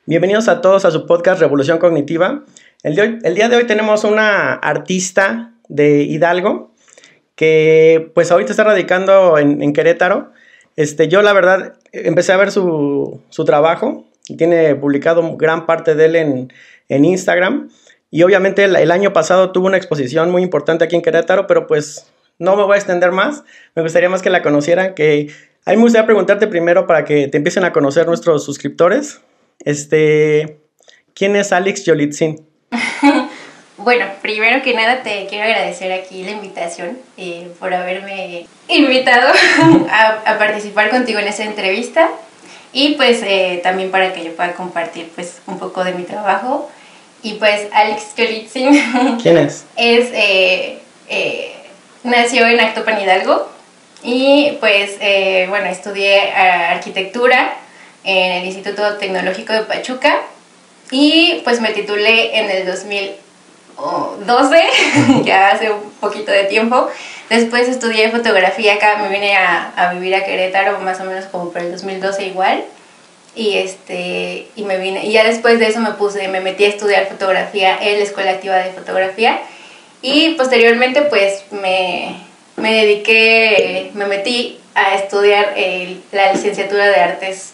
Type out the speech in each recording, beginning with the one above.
Bienvenidos a todos a su podcast Revolución Cognitiva. El día de hoy tenemos una artista de Hidalgo que pues ahorita está radicando en Querétaro. Yo la verdad empecé a ver su trabajo y tiene publicado gran parte de él en Instagram. Y obviamente el año pasado tuvo una exposición muy importante aquí en Querétaro, pero pues no me voy a extender más. Me gustaría más que la conocieran. A mí me gustaría preguntarte primero para que te empiecen a conocer nuestros suscriptores. ¿Quién es Alex Yolitzin? Bueno, primero que nada te quiero agradecer aquí la invitación por haberme invitado a participar contigo en esta entrevista y pues también para que yo pueda compartir pues un poco de mi trabajo. Y pues Alex Yolitzin, ¿quién es? Nació en Actopan, Hidalgo y pues bueno, estudié arquitectura en el Instituto Tecnológico de Pachuca y pues me titulé en el 2012, ya hace un poquito de tiempo. Después estudié fotografía acá, me vine a vivir a Querétaro más o menos como por el 2012 igual. Y me vine, y ya después de eso me metí a estudiar fotografía en la Escuela Activa de Fotografía y posteriormente pues me metí a estudiar la licenciatura de Artes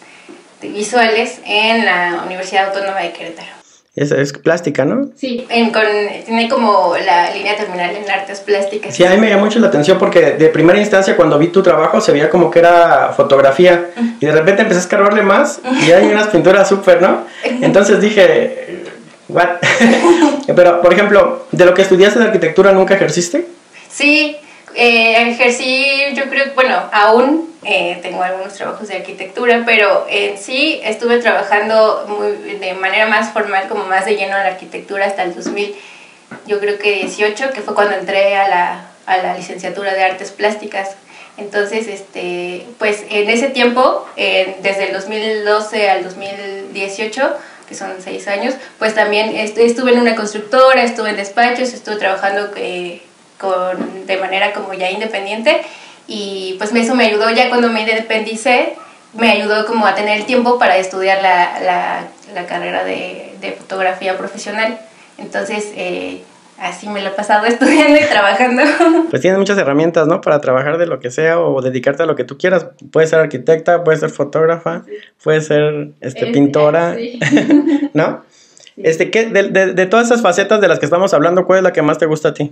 Visuales en la Universidad Autónoma de Querétaro. Es plástica, ¿no? Sí, tiene como la línea terminal en artes plásticas. Sí, a mí me llamó mucho la atención porque de primera instancia cuando vi tu trabajo se veía como que era fotografía y de repente empecé a escarbarle más y hay unas pinturas súper, ¿no? Entonces dije, ¿what? Pero, por ejemplo, ¿de lo que estudiaste de arquitectura nunca ejerciste? Sí, ejercí, yo creo, bueno, aún tengo algunos trabajos de arquitectura, pero sí estuve trabajando de manera más formal, como más de lleno en la arquitectura hasta el 2000, yo creo que 18, que fue cuando entré a la licenciatura de Artes Plásticas. Entonces, pues en ese tiempo, desde el 2012 al 2018, que son 6 años, pues también estuve en una constructora, estuve en despachos, estuve trabajando de manera como ya independiente y pues eso me ayudó ya cuando me independicé, me ayudó como a tener el tiempo para estudiar la carrera de fotografía profesional. Entonces así me lo he pasado estudiando y trabajando. Pues tienes muchas herramientas, ¿no? Para trabajar de lo que sea o dedicarte a lo que tú quieras. Puedes ser arquitecta, puedes ser fotógrafa, sí. Puedes ser pintora, sí. ¿No? Sí. De todas esas facetas de las que estamos hablando, ¿cuál es la que más te gusta a ti?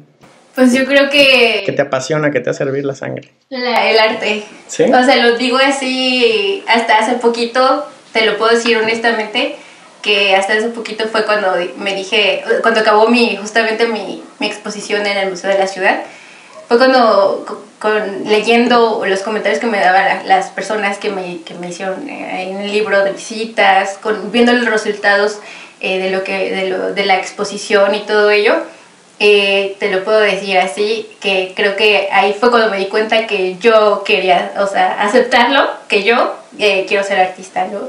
Pues yo creo que te apasiona, que te hace hervir la sangre. El arte. ¿Sí? O sea, lo digo así, hasta hace poquito, te lo puedo decir honestamente, que hasta hace poquito fue cuando me dije, cuando acabó justamente mi exposición en el Museo de la Ciudad, fue cuando leyendo los comentarios que me daban las personas que me hicieron en el libro de visitas, viendo los resultados de la exposición y todo ello. Te lo puedo decir así, que creo que ahí fue cuando me di cuenta que yo quería, o sea, aceptarlo, que yo quiero ser artista, ¿no?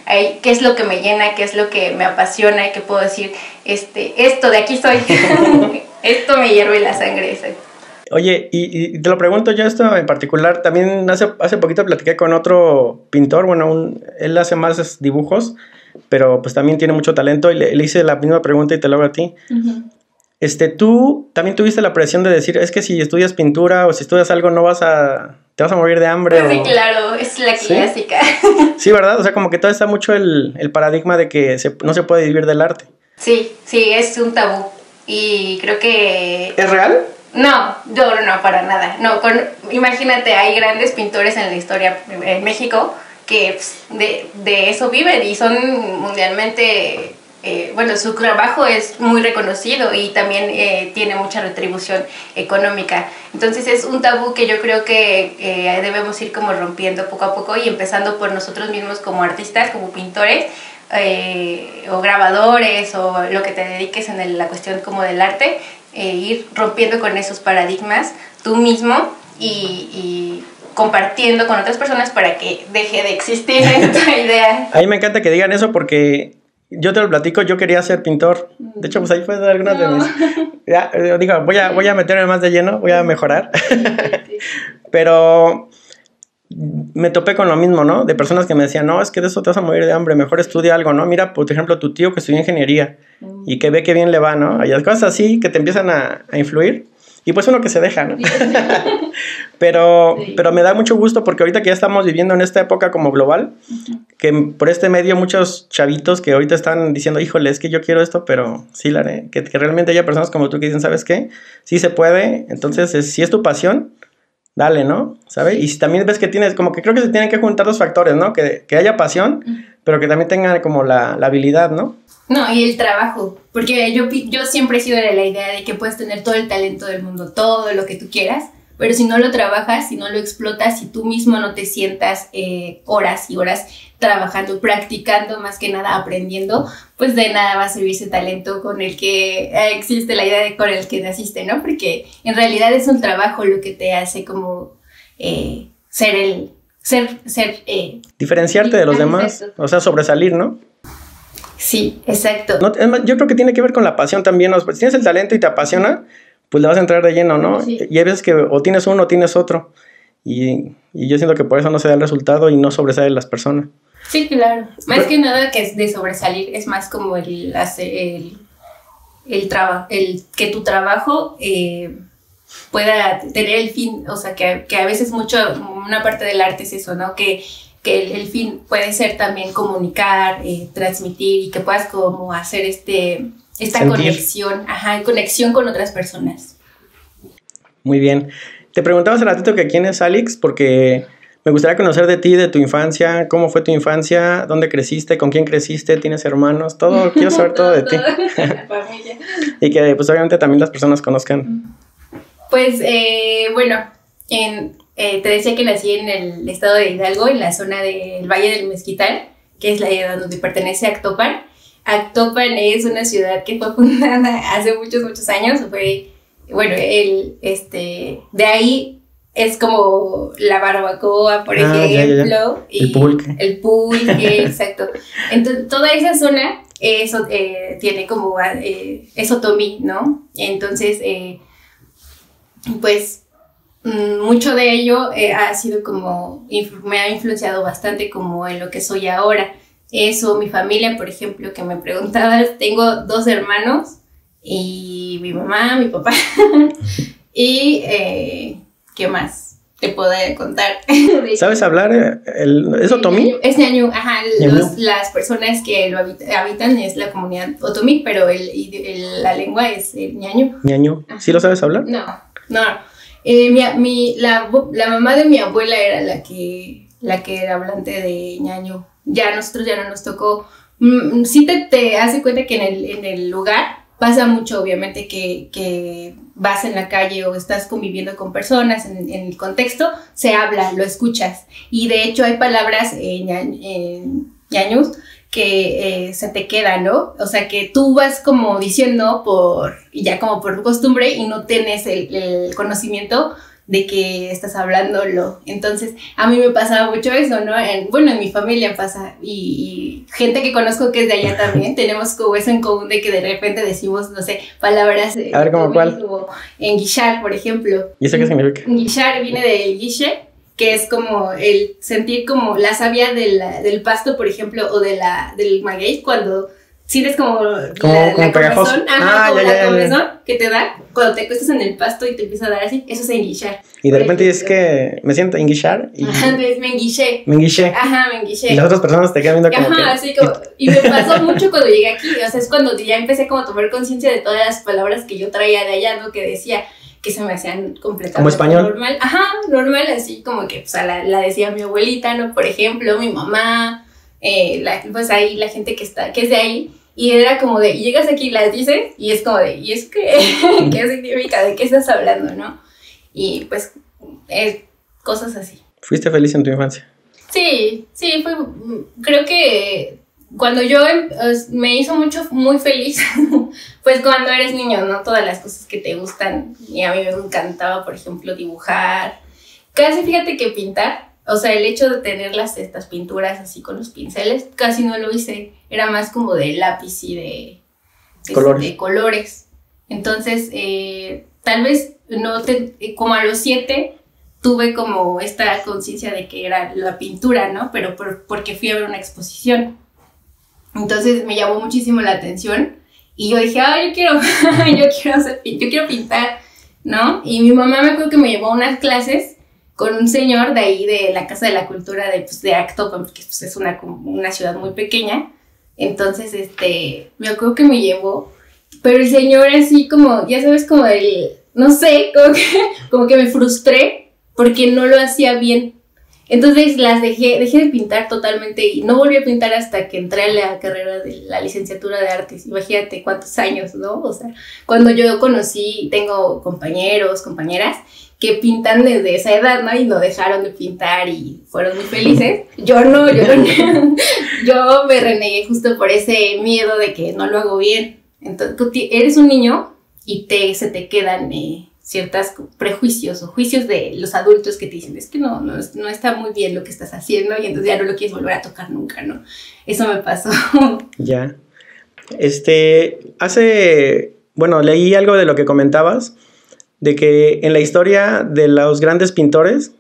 ¿Qué es lo que me llena? ¿Qué es lo que me apasiona? Y que puedo decir, esto de aquí soy, esto me hierve la sangre, exacto. Oye, y te lo pregunto yo esto en particular, también hace poquito platiqué con otro pintor, bueno, él hace más dibujos, pero pues también tiene mucho talento y le hice la misma pregunta y te lo hago a ti. Uh-huh. ¿Tú también tuviste la presión de decir, es que si estudias pintura o si estudias algo te vas a morir de hambre? Sí, claro, es la clásica. Sí, ¿verdad? O sea, como que todavía está mucho el paradigma de que no se puede vivir del arte. Sí, es un tabú y creo que... ¿Es real? No, para nada. No, imagínate, hay grandes pintores en la historia en México que pues, de eso viven y son mundialmente... bueno, su trabajo es muy reconocido y también tiene mucha retribución económica. Entonces es un tabú que yo creo que debemos ir como rompiendo poco a poco y empezando por nosotros mismos como artistas, como pintores o grabadores o lo que te dediques en la cuestión como del arte, ir rompiendo con esos paradigmas tú mismo y compartiendo con otras personas para que deje de existir esta idea. A mí me encanta que digan eso porque... Yo te lo platico, yo quería ser pintor. De hecho, pues ahí fue algunas de mis... Ya, digo, voy a meterme más de lleno, voy a mejorar. Pero me topé con lo mismo, ¿no? De personas que me decían, no, es que de eso te vas a morir de hambre, mejor estudia algo, ¿no? Mira, por ejemplo, tu tío que estudia ingeniería y que ve que bien le va, ¿no? Hay cosas así que te empiezan a influir y pues uno que se deja, ¿no? Pero me da mucho gusto porque ahorita que ya estamos viviendo en esta época como global, que por este medio muchos chavitos que ahorita están diciendo, híjole, es que yo quiero esto, pero sí la haré, que realmente haya personas como tú que dicen, ¿sabes qué? Sí se puede, entonces si es tu pasión, dale, ¿no? ¿Sabes? Y si también ves que tienes, como que creo que se tienen que juntar dos factores, ¿no? Que haya pasión, pero que también tengan como la habilidad, ¿no? No, y el trabajo, porque yo siempre he sido de la idea de que puedes tener todo el talento del mundo, todo lo que tú quieras, pero si no lo trabajas, si no lo explotas, si tú mismo no te sientas horas y horas trabajando, practicando, más que nada aprendiendo, pues de nada va a servir ese talento con el que existe la idea de con el que naciste, ¿no? Porque en realidad es un trabajo lo que te hace como ser diferenciarte de los demás, o sea, sobresalir, ¿no? Sí, exacto. No, yo creo que tiene que ver con la pasión también, ¿no? Si tienes el talento y te apasiona, pues le vas a entrar de lleno, ¿no? Sí. Y hay veces que o tienes uno o tienes otro. Y yo siento que por eso no se da el resultado y no sobresalen las personas. Sí, claro. Más que nada que es de sobresalir, es más como el que tu trabajo pueda tener el fin, o sea, que a veces una parte del arte es eso, ¿no? Que el fin puede ser también comunicar, transmitir y que puedas como hacer esta conexión con otras personas. Muy bien. Te preguntaba hace ratito que quién es Alix, porque me gustaría conocer de ti, de tu infancia, cómo fue tu infancia, dónde creciste, con quién creciste, tienes hermanos, todo, quiero saber todo de ti. Familia. Y que pues obviamente también las personas conozcan. Pues bueno, te decía que nací en el estado de Hidalgo, en la zona del Valle del Mezquital, que es la donde pertenece a Actopan. Actopan es una ciudad que fue fundada hace muchos, muchos años. De ahí es como la barbacoa, por ejemplo. Ya. Y el pulque, exacto. Entonces, toda esa zona tiene como es otomí, ¿no? Entonces, pues mucho de ello ha sido como, me ha influenciado bastante como en lo que soy ahora. Eso, mi familia, por ejemplo, que me preguntabas, tengo 2 hermanos y mi mamá, mi papá y ¿qué más te puedo contar? ¿Sabes hablar? ¿Es otomí? Es ñañú, ajá, las personas que lo habitan es la comunidad otomí, pero la lengua es el ñañú. ¿Ñañú? ¿Sí lo sabes hablar? No. La mamá de mi abuela era la que era hablante de ñañú. Ya nosotros ya no nos tocó. Sí te hace cuenta que en el lugar pasa mucho, obviamente, que vas en la calle o estás conviviendo con personas en el contexto, se habla, lo escuchas. Y de hecho hay palabras en ñañús que se te quedan, ¿no? O sea, que tú vas como diciendo ya como por costumbre y no tienes el conocimiento de que estás hablándolo. Entonces, a mí me pasaba mucho eso, ¿no? En mi familia pasa, y gente que conozco que es de allá también, tenemos como eso en común de que de repente decimos, no sé, palabras... A ver, ¿cómo cuál? Como enguishar, por ejemplo. ¿Y eso qué significa? Enguishar viene del guiche, que es como el sentir como la savia del pasto, por ejemplo, o del maguey, cuando sientes como la comezón, la comezón que te da cuando te acuestas en el pasto y te empieza a dar así, eso es enguishar. Y de repente es que me siento enguishar y... Ajá, entonces me enguiché. Ajá, me enguiché. Y las otras personas te quedan viendo como ajá, así como... Y me pasó mucho cuando llegué aquí, o sea, es cuando ya empecé como a tomar conciencia de todas las palabras que yo traía de allá, ¿no? Que decía que se me hacían completamente como español. Normal. Ajá, normal, así como que, pues, la decía mi abuelita, ¿no? Por ejemplo, mi mamá, pues ahí la gente que es de ahí. Y era como de, llegas aquí y las dices, y es como de, ¿y es que qué significa? ¿De qué estás hablando, no? Y pues, cosas así. ¿Fuiste feliz en tu infancia? Sí, creo que cuando yo me hizo muy feliz, pues cuando eres niño, ¿no? Todas las cosas que te gustan, y a mí me encantaba, por ejemplo, dibujar, casi fíjate que pintar. O sea, el hecho de tener estas pinturas así con los pinceles, casi no lo hice. Era más como de lápiz y de colores. Entonces, tal vez como a los 7, tuve como esta conciencia de que era la pintura, ¿no? Pero porque fui a ver una exposición. Entonces me llamó muchísimo la atención y yo dije, yo quiero pintar, ¿no? Y mi mamá me acuerdo que me llevó a unas clases con un señor de ahí de la Casa de la Cultura de Actopan, porque pues, es una ciudad muy pequeña. Entonces, me acuerdo que me llevó, pero el señor así como, ya sabes, como no sé, como que me frustré porque no lo hacía bien. Entonces dejé de pintar totalmente y no volví a pintar hasta que entré a la carrera de la licenciatura de artes. Imagínate cuántos años, ¿no? O sea, cuando yo tengo compañeros, compañeras que pintan desde esa edad, ¿no? Y no dejaron de pintar y fueron muy felices. Yo no, yo me renegué justo por ese miedo de que no lo hago bien. Entonces, tú eres un niño y se te quedan ciertos prejuicios o juicios de los adultos que te dicen, es que no está muy bien lo que estás haciendo y entonces ya no lo quieres volver a tocar nunca, ¿no? Eso me pasó. Ya. Leí algo de lo que comentabas, de que en la historia de los grandes pintores,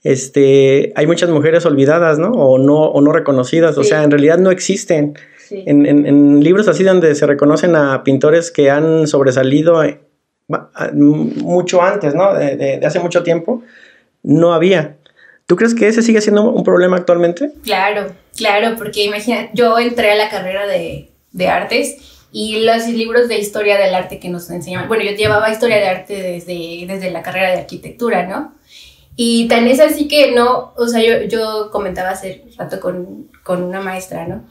hay muchas mujeres olvidadas, ¿no? O no reconocidas, sí. O sea, en realidad no existen. Sí. En libros así donde se reconocen a pintores que han sobresalido mucho antes, ¿no? De hace mucho tiempo, no había. ¿Tú crees que ese sigue siendo un problema actualmente? Claro, porque imagina, yo entré a la carrera de artes y los libros de historia del arte que nos enseñaban, bueno, yo llevaba historia de arte desde la carrera de arquitectura, ¿no? Y tan es así que no, o sea, yo comentaba hace rato con una maestra, ¿no?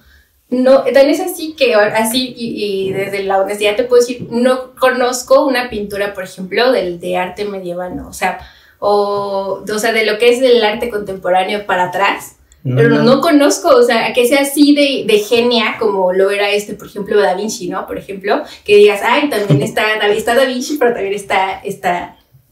No, tan es así que así y desde la honestidad te puedo decir, no conozco una pintura, por ejemplo, de arte medieval, ¿no? O sea, de lo que es el arte contemporáneo para atrás, pero no conozco, o sea, que sea así de genia como lo era por ejemplo, Da Vinci, ¿no? Por ejemplo, que digas, también está Da Vinci, pero también está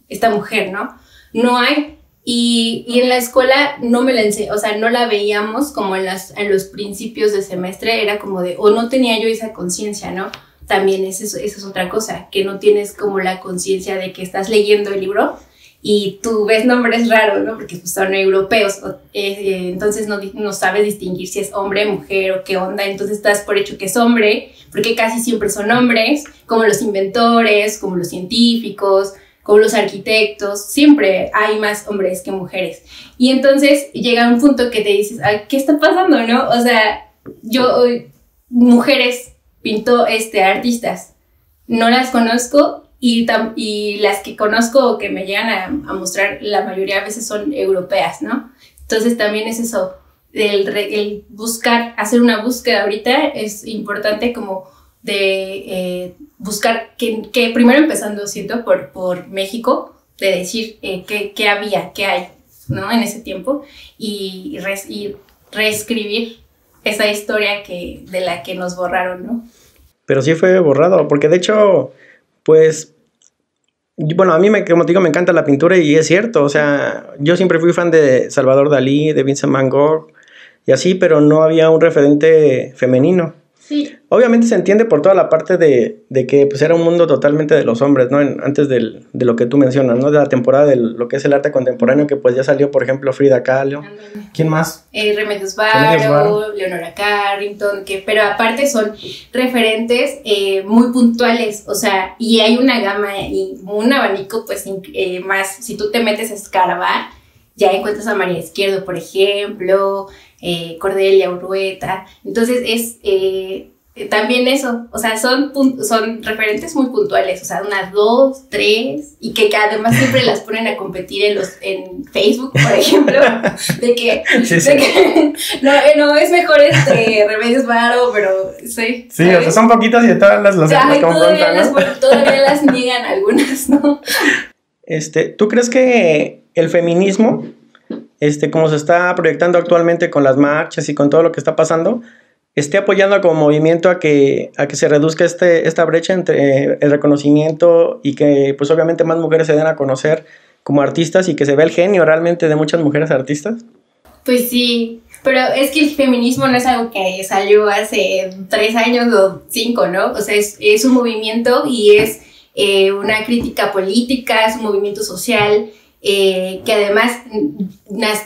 esta mujer, ¿no? No hay. Y en la escuela no me la enseñé, o sea, no la veíamos como en los principios de semestre, era como o no tenía yo esa conciencia, ¿no? También esa es otra cosa, que no tienes como la conciencia de que estás leyendo el libro y tú ves nombres raros, ¿no? Porque pues, son europeos, entonces no sabes distinguir si es hombre, mujer o qué onda, entonces estás por hecho que es hombre, porque casi siempre son hombres, como los inventores, como los científicos, como los arquitectos, siempre hay más hombres que mujeres. Y entonces llega un punto que te dices, ¿qué está pasando, no? O sea, mujeres artistas, no las conozco y las que conozco o que me llegan a mostrar, la mayoría a veces son europeas, ¿no? Entonces también es eso, el hacer una búsqueda ahorita es importante como de buscar que primero empezando, siento, por México, de decir qué hay, ¿no? En ese tiempo y reescribir esa historia de la que nos borraron, ¿no? Pero sí fue borrado, porque de hecho, pues, bueno, a mí, como te digo, me encanta la pintura y es cierto, o sea, yo siempre fui fan de Salvador Dalí, de Vincent Van Gogh y así, pero no había un referente femenino. Sí. Obviamente se entiende por toda la parte de que pues, era un mundo totalmente de los hombres, ¿no? Antes de lo que tú mencionas, ¿no? De la temporada de lo que es el arte contemporáneo, que pues ya salió, por ejemplo, Frida Kahlo. ¿Quién más? Remedios Varo, Leonora Carrington, pero aparte son referentes muy puntuales, o sea, y hay una gama y un abanico, pues, más, si tú te metes a escarbar, ya encuentras a María Izquierdo, por ejemplo, Cordelia Urrueta, entonces es también eso, o sea, son referentes muy puntuales, o sea, unas 2, 3, y que además siempre las ponen a competir en Facebook, por ejemplo, de que no es mejor Remedios Varo, pero sí. Sí, o sea, son poquitas y de todas las confrontan, ¿no? Todavía las niegan algunas, ¿no? ¿Tú crees que el feminismo, como se está proyectando actualmente con las marchas y con todo lo que está pasando, esté apoyando como movimiento a que se reduzca esta brecha entre el reconocimiento y que pues obviamente más mujeres se den a conocer como artistas y que se vea el genio realmente de muchas mujeres artistas? Pues sí, pero es que el feminismo no es algo que salió hace 3 años o 5, ¿no? O sea, es un movimiento y es una crítica política, es un movimiento social que además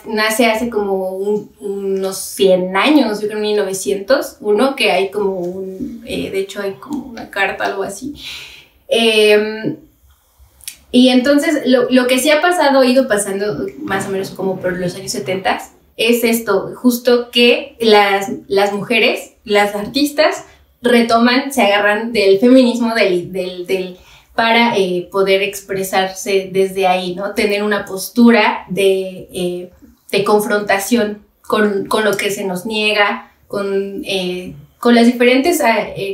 nace hace como unos 100 años, yo creo en 1901, que hay como de hecho hay como una carta, algo así. Y entonces lo que sí ha pasado, ha ido pasando más o menos como por los años 70, es esto, justo que las mujeres, las artistas, retoman, se agarran del feminismo, para poder expresarse desde ahí, ¿no? Tener una postura de confrontación con lo que se nos niega, con las diferentes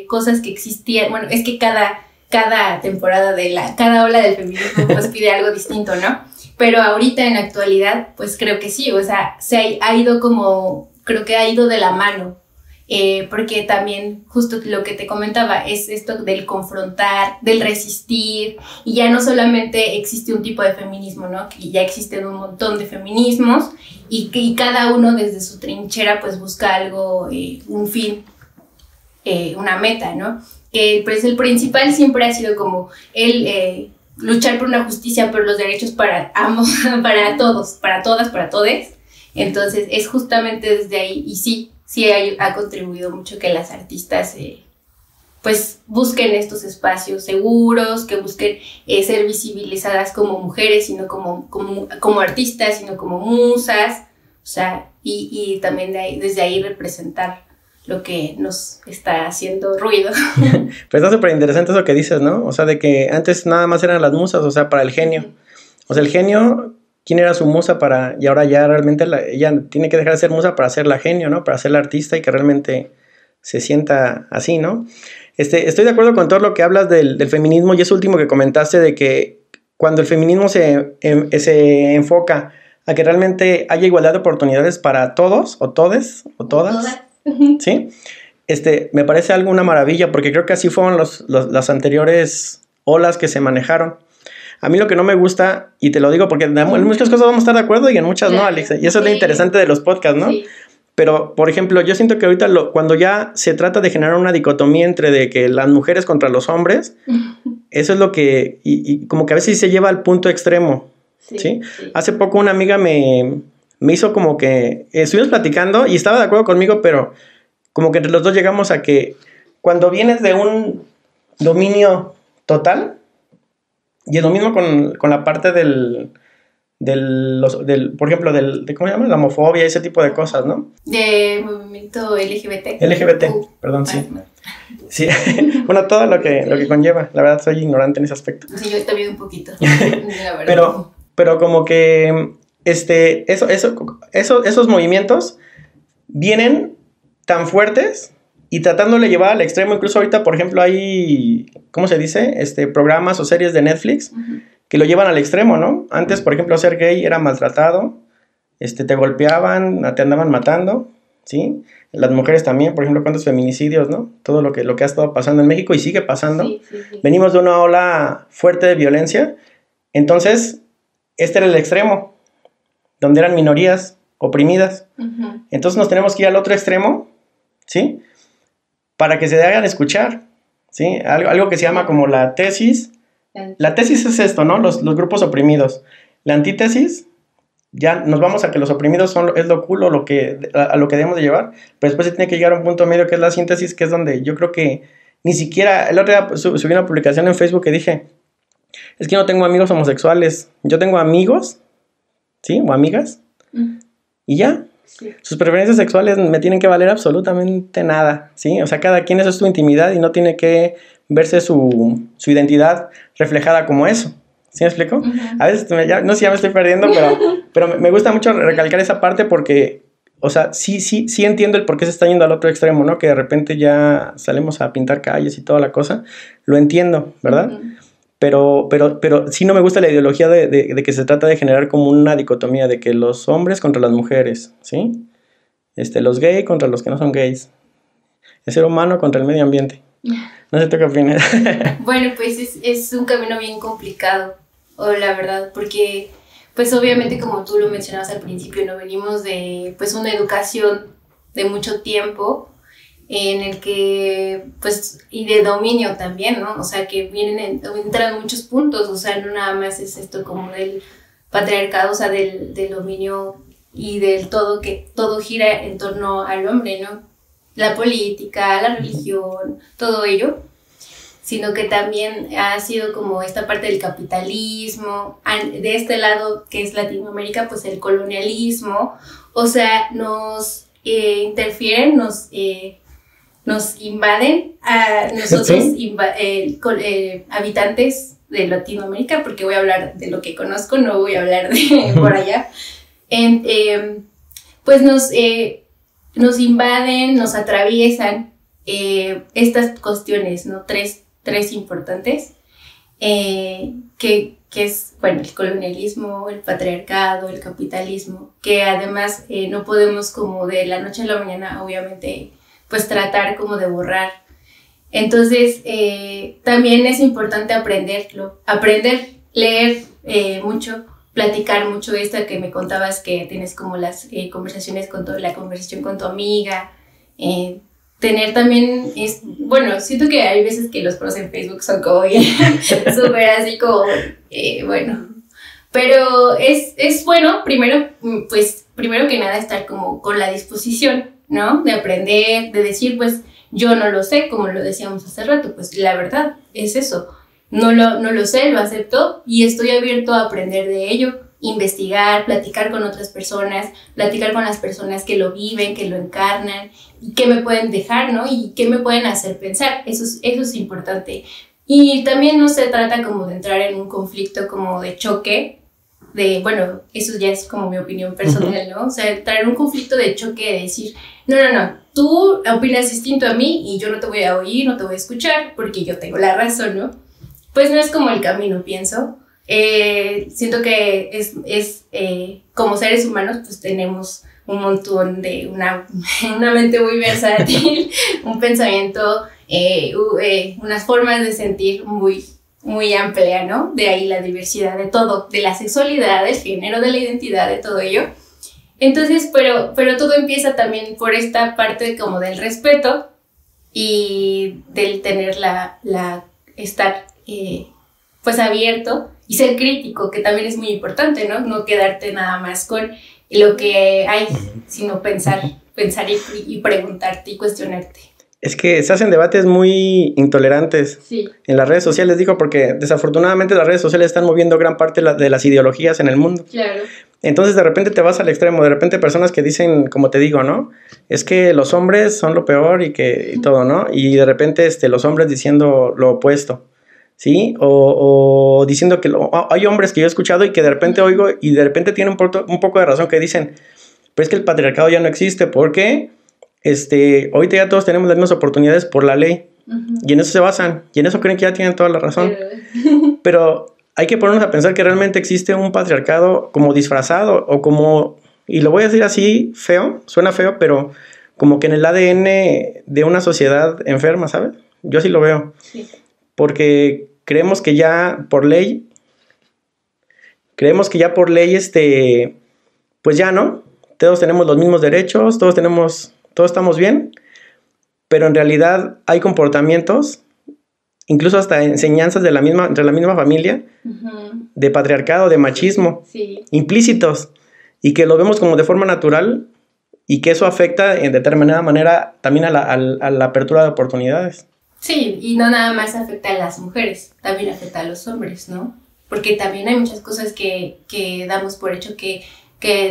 cosas que existían. Bueno, es que cada temporada cada ola del feminismo pues pide algo distinto, ¿no? Pero ahorita en la actualidad, pues creo que sí, o sea, ha ido creo que ha ido de la mano. Porque también justo lo que te comentaba es esto del confrontar, del resistir, y ya no solamente existe un tipo de feminismo, ¿no? Que ya existen un montón de feminismos y cada uno desde su trinchera pues busca algo, un fin, una meta, ¿no? Que pues el principal siempre ha sido como luchar por una justicia, por los derechos para ambos, para todos, para todas, para todes. Entonces es justamente desde ahí, y sí ha contribuido mucho que las artistas pues busquen estos espacios seguros, que busquen ser visibilizadas como mujeres, sino como artistas, sino como musas, o sea, y también desde ahí representar lo que nos está haciendo ruido. Pues está súper interesante eso que dices, ¿no? O sea, de que antes nada más eran las musas, o sea, para el genio. O sea, el genio, ¿quién era su musa para...? Y ahora ya realmente ella tiene que dejar de ser musa para ser la genio, ¿no? Para ser la artista y que realmente se sienta así, ¿no? Estoy de acuerdo con todo lo que hablas del feminismo, y eso último que comentaste de que cuando el feminismo se enfoca a que realmente haya igualdad de oportunidades para todos, o todes, o todas. ¿Sí? Me parece algo una maravilla, porque creo que así fueron las anteriores olas que se manejaron. A mí lo que no me gusta, y te lo digo porque en muchas cosas vamos a estar de acuerdo y en muchas no, Alex, y eso es lo interesante de los podcasts, ¿no? Sí. Pero, por ejemplo, yo siento que ahorita cuando ya se trata de generar una dicotomía entre de que las mujeres contra los hombres, eso es lo que, y como que a veces se lleva al punto extremo, ¿sí? Sí. Hace poco una amiga me hizo como que estuvimos platicando y estaba de acuerdo conmigo, pero como que entre los dos llegamos a que cuando vienes de un dominio total, y es lo mismo con la parte por ejemplo, ¿cómo se llama? La homofobia y ese tipo de cosas, ¿no? De movimiento LGBT. Perdón, sí. Sí, bueno, todo lo que conlleva. La verdad, soy ignorante en ese aspecto. Sí, yo también un poquito, la verdad. Pero como que esos movimientos vienen tan fuertes y tratándole de llevar al extremo. Incluso ahorita, por ejemplo, hay, ¿cómo se dice? Programas o series de Netflix que lo llevan al extremo, ¿no? Antes, por ejemplo, ser gay era maltratado, te golpeaban, te andaban matando, ¿sí? Las mujeres también, por ejemplo, cuántos feminicidios, ¿no? Todo lo que ha estado pasando en México y sigue pasando. Sí. Venimos de una ola fuerte de violencia. Entonces, este era el extremo, donde eran minorías oprimidas. Entonces nos tenemos que ir al otro extremo, ¿sí? Para que se hagan escuchar, ¿sí? Algo que se llama como la tesis. La tesis es esto, ¿no? Los grupos oprimidos. La antítesis, ya nos vamos a que los oprimidos es lo cool, a lo que debemos de llevar, pero después se tiene que llegar a un punto medio que es la síntesis, que es donde yo creo que ni siquiera, el otro día subí una publicación en Facebook que dije, es que yo no tengo amigos homosexuales, yo tengo amigos, ¿sí? O amigas, y ya. Sí. Sus preferencias sexuales me tienen que valer absolutamente nada, ¿sí? O sea, cada quien, eso es su intimidad y no tiene que verse su identidad reflejada como eso. ¿Sí me explico? A veces, no sé si ya me estoy perdiendo, pero me gusta mucho recalcar esa parte porque, o sea, sí entiendo el por qué se está yendo al otro extremo, ¿no? Que de repente ya salimos a pintar calles y toda la cosa. Lo entiendo, ¿verdad? Pero sí no me gusta la ideología de que se trata de generar como una dicotomía de que los hombres contra las mujeres, ¿sí? Los gays contra los que no son gays. El ser humano contra el medio ambiente. No sé tú qué opinas. Bueno, pues es un camino bien complicado, la verdad, porque pues obviamente como tú lo mencionabas al principio, no venimos de pues una educación de mucho tiempo en el que, pues, y de dominio también, ¿no? O sea, que entran muchos puntos, o sea, no nada más es esto como patriarcado, o sea, del dominio y del todo, que todo gira en torno al hombre, ¿no? La política, la religión, todo ello, sino que también ha sido como esta parte del capitalismo, de este lado que es Latinoamérica, pues el colonialismo, o sea, nos interfieren, nos invaden a nosotros, ¿sí? Habitantes de Latinoamérica, porque voy a hablar de lo que conozco, no voy a hablar de por allá, pues nos invaden, nos atraviesan estas cuestiones, ¿no? Tres importantes, que es, bueno, el colonialismo, el patriarcado, el capitalismo, que además no podemos como de la noche a la mañana, obviamente, pues tratar como de borrar. Entonces, también es importante aprender, leer mucho, platicar mucho, esto que me contabas que tienes como las conversaciones la conversación con tu amiga, tener también, bueno, siento que hay veces que los pros en Facebook son como bien, súper así como, bueno, pero es bueno, primero que nada estar como con la disposición, ¿no? De aprender, de decir, pues, yo no lo sé, como lo decíamos hace rato, pues la verdad es eso, no lo sé, lo acepto y estoy abierto a aprender de ello, investigar, platicar con otras personas, platicar con las personas que lo viven, que lo encarnan y qué me pueden dejar, ¿no? Y qué me pueden hacer pensar, eso es importante. Y también no se trata como de entrar en un conflicto como de choque, bueno, eso ya es como mi opinión personal, ¿no? O sea, entrar en un conflicto de choque de decir, no, tú opinas distinto a mí y yo no te voy a oír, no te voy a escuchar porque yo tengo la razón, ¿no? Pues no es como el camino, pienso. Siento que es como seres humanos, pues tenemos un montón de una mente muy versátil, un pensamiento, unas formas de sentir muy amplia, ¿no? De ahí la diversidad de todo, de la sexualidad, del género, de la identidad, de todo ello. Entonces, pero todo empieza también por esta parte como del respeto y del tener estar pues abierto y ser crítico, que también es muy importante, ¿no? No quedarte nada más con lo que hay, sino pensar y preguntarte y cuestionarte. Es que se hacen debates muy intolerantes, sí, en las redes sociales, digo, porque desafortunadamente las redes sociales están moviendo gran parte de las ideologías en el mundo. Claro. Entonces de repente te vas al extremo, de repente personas que dicen, como te digo, ¿no? Es que los hombres son lo peor y todo, ¿no? Y de repente los hombres diciendo lo opuesto, ¿sí? O diciendo que hay hombres que yo he escuchado y que de repente oigo y de repente tienen un poco de razón, que dicen, pero es que el patriarcado ya no existe, porque ahorita ya todos tenemos las mismas oportunidades por la ley, y en eso se basan, y en eso creen que ya tienen toda la razón. Pero hay que ponernos a pensar que realmente existe un patriarcado como disfrazado, o como, y lo voy a decir así, feo, suena feo, pero como que en el ADN de una sociedad enferma, ¿sabes? Yo así lo veo. Sí. Porque creemos que ya por ley, pues ya, ¿no? Todos tenemos los mismos derechos, todos estamos bien, pero en realidad hay comportamientos, incluso hasta enseñanzas entre la misma familia, de patriarcado, de machismo, sí, implícitos, y que lo vemos como de forma natural, y que eso afecta en determinada manera también a la apertura de oportunidades. Sí, y no nada más afecta a las mujeres, también afecta a los hombres, ¿no? Porque también hay muchas cosas que damos por hecho que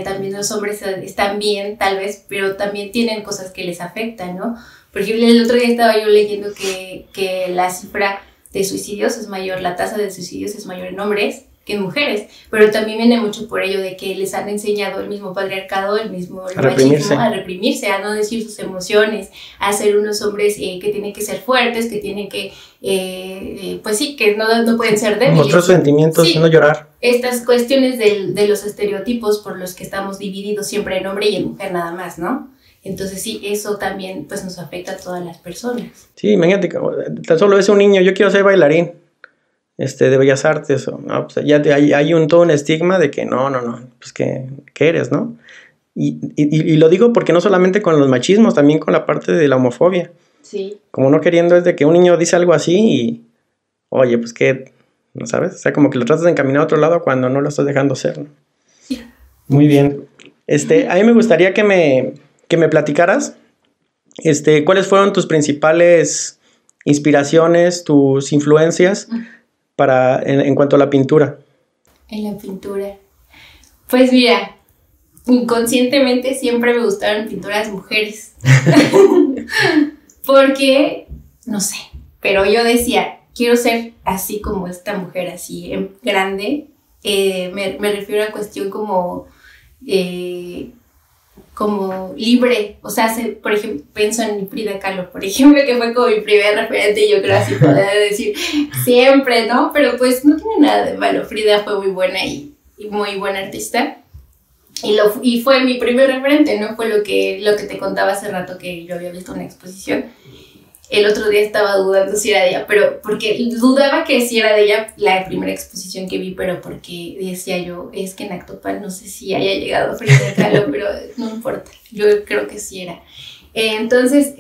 también los hombres están bien, tal vez, pero también tienen cosas que les afectan, ¿no? Por ejemplo, el otro día estaba yo leyendo que la cifra de suicidios es mayor, la tasa de suicidios es mayor en hombres que en mujeres, pero también viene mucho por ello de que les han enseñado el mismo patriarcado, el machismo, a reprimirse, a no decir sus emociones, a ser unos hombres que tienen que ser fuertes, que tienen que, pues sí, que no pueden ser débiles. Mostrar sus sentimientos, sí, no llorar. Estas cuestiones de los estereotipos por los que estamos divididos siempre en hombre y en mujer nada más, ¿no? Entonces sí, eso también pues nos afecta a todas las personas. Sí, imagínate, tan solo es un niño, yo quiero ser bailarín de Bellas Artes, no, pues ya hay todo un estigma de que no, pues que eres, ¿no? Y lo digo porque no solamente con los machismos, también con la parte de la homofobia. Sí. Como no queriendo es de que un niño dice algo así y, oye, pues que ¿no sabes? O sea, como que lo tratas de encaminar a otro lado cuando no lo estás dejando ser, ¿no? Sí. Muy bien. A mí me gustaría que me platicaras, ¿cuáles fueron tus principales inspiraciones, tus influencias en cuanto a la pintura? En la pintura. Pues mira, inconscientemente siempre me gustaron pinturas mujeres. Porque, no sé, pero yo decía, quiero ser así como esta mujer, así grande. Me refiero a cuestión como libre, o sea, por ejemplo, pienso en Frida Kahlo, por ejemplo, que fue como mi primer referente, y yo creo así podría decir siempre, ¿no? Pero pues no tiene nada de malo. Frida fue muy buena y muy buena artista, y fue mi primer referente, ¿no? Fue lo que te contaba hace rato, que yo había visto una exposición. El otro día estaba dudando si era de ella, pero porque dudaba que si era de ella la primera exposición que vi, pero porque decía yo, es que en Actopan no sé si haya llegado Frida Kahlo, pero no importa, yo creo que sí era. Entonces,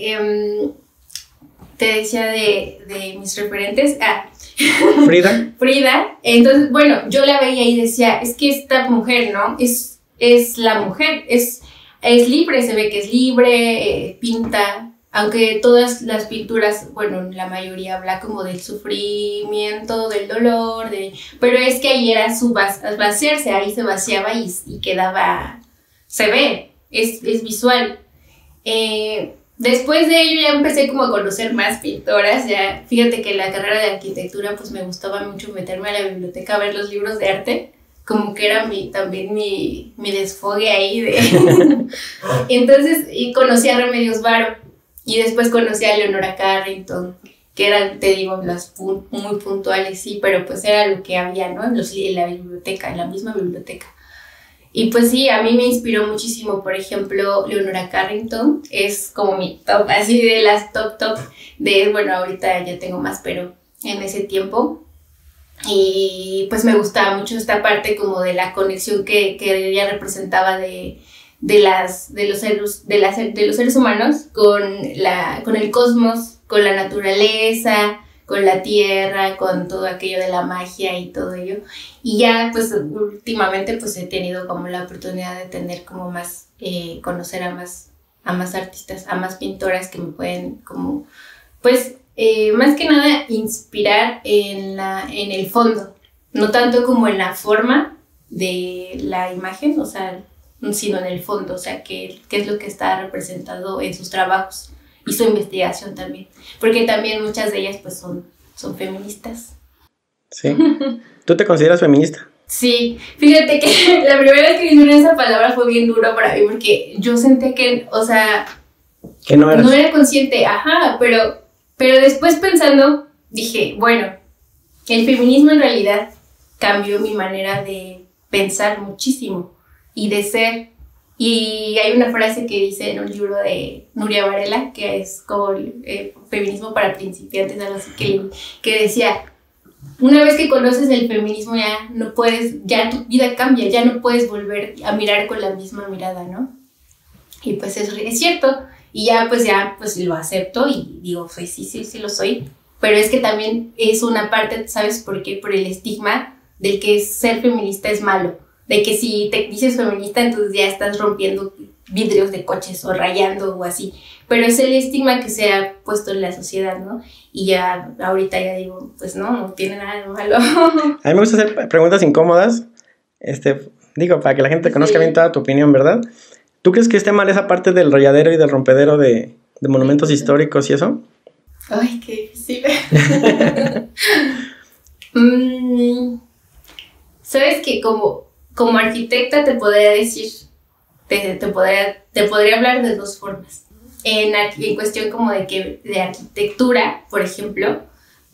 te decía de mis referentes. Frida. Entonces, bueno, yo la veía y decía, es que esta mujer, ¿no? Es la mujer, es libre, se ve que es libre, pinta. Aunque todas las pinturas, bueno, la mayoría habla como del sufrimiento, del dolor, pero es que ahí era su vaciarse, ahí se vaciaba y quedaba, se ve, es visual. Después de ello ya empecé como a conocer más pintoras. Ya, fíjate que en la carrera de arquitectura pues me gustaba mucho meterme a la biblioteca a ver los libros de arte, como que era también mi desfogue ahí Entonces, y conocí a Remedios Varo. Y después conocí a Leonora Carrington, que eran, te digo, las muy puntuales, sí, pero pues era lo que había, ¿no? En la biblioteca, en la misma biblioteca. Y pues sí, a mí me inspiró muchísimo, por ejemplo, Leonora Carrington, es como mi top, así de las top, bueno, ahorita ya tengo más, pero en ese tiempo. Y pues me gustaba mucho esta parte como de la conexión que ella representaba de los seres humanos con el cosmos, con la naturaleza, con la tierra, con todo aquello de la magia y todo ello. Y ya pues últimamente pues he tenido como la oportunidad de tener como más, conocer a más artistas, a más pintoras que me pueden como pues más que nada inspirar en el fondo, no tanto como en la forma de la imagen, o sea, sino en el fondo, o sea, qué es lo que está representado en sus trabajos y su investigación también, porque también muchas de ellas pues son feministas. Sí. ¿Tú te consideras feminista? Sí, fíjate que la primera vez que dije esa palabra fue bien dura para mí, porque yo sentí que, o sea, que no era consciente, pero después pensando, dije, bueno, el feminismo en realidad cambió mi manera de pensar muchísimo y de ser. Y hay una frase que dice en un libro de Nuria Varela, que es como feminismo para principiantes, algo así, que decía, una vez que conoces el feminismo ya tu vida cambia, ya no puedes volver a mirar con la misma mirada, ¿no? Y pues eso es cierto, y ya pues lo acepto y digo, pues sí lo soy, pero es que también es una parte, ¿sabes por qué? Por el estigma del que ser feminista es malo, de que si te dices feminista entonces ya estás rompiendo vidrios de coches o rayando o así, pero es el estigma que se ha puesto en la sociedad, ¿no? Y ya ahorita ya digo, pues no tiene nada de malo. A mí me gusta hacer preguntas incómodas, digo, para que la gente conozca bien toda tu opinión, ¿verdad? ¿Tú crees que esté mal esa parte del rayadero y del rompedero de monumentos históricos y eso? Ay, qué difícil. Sabes que como arquitecta te podría decir, te podría hablar de dos formas. En cuestión como de arquitectura, por ejemplo,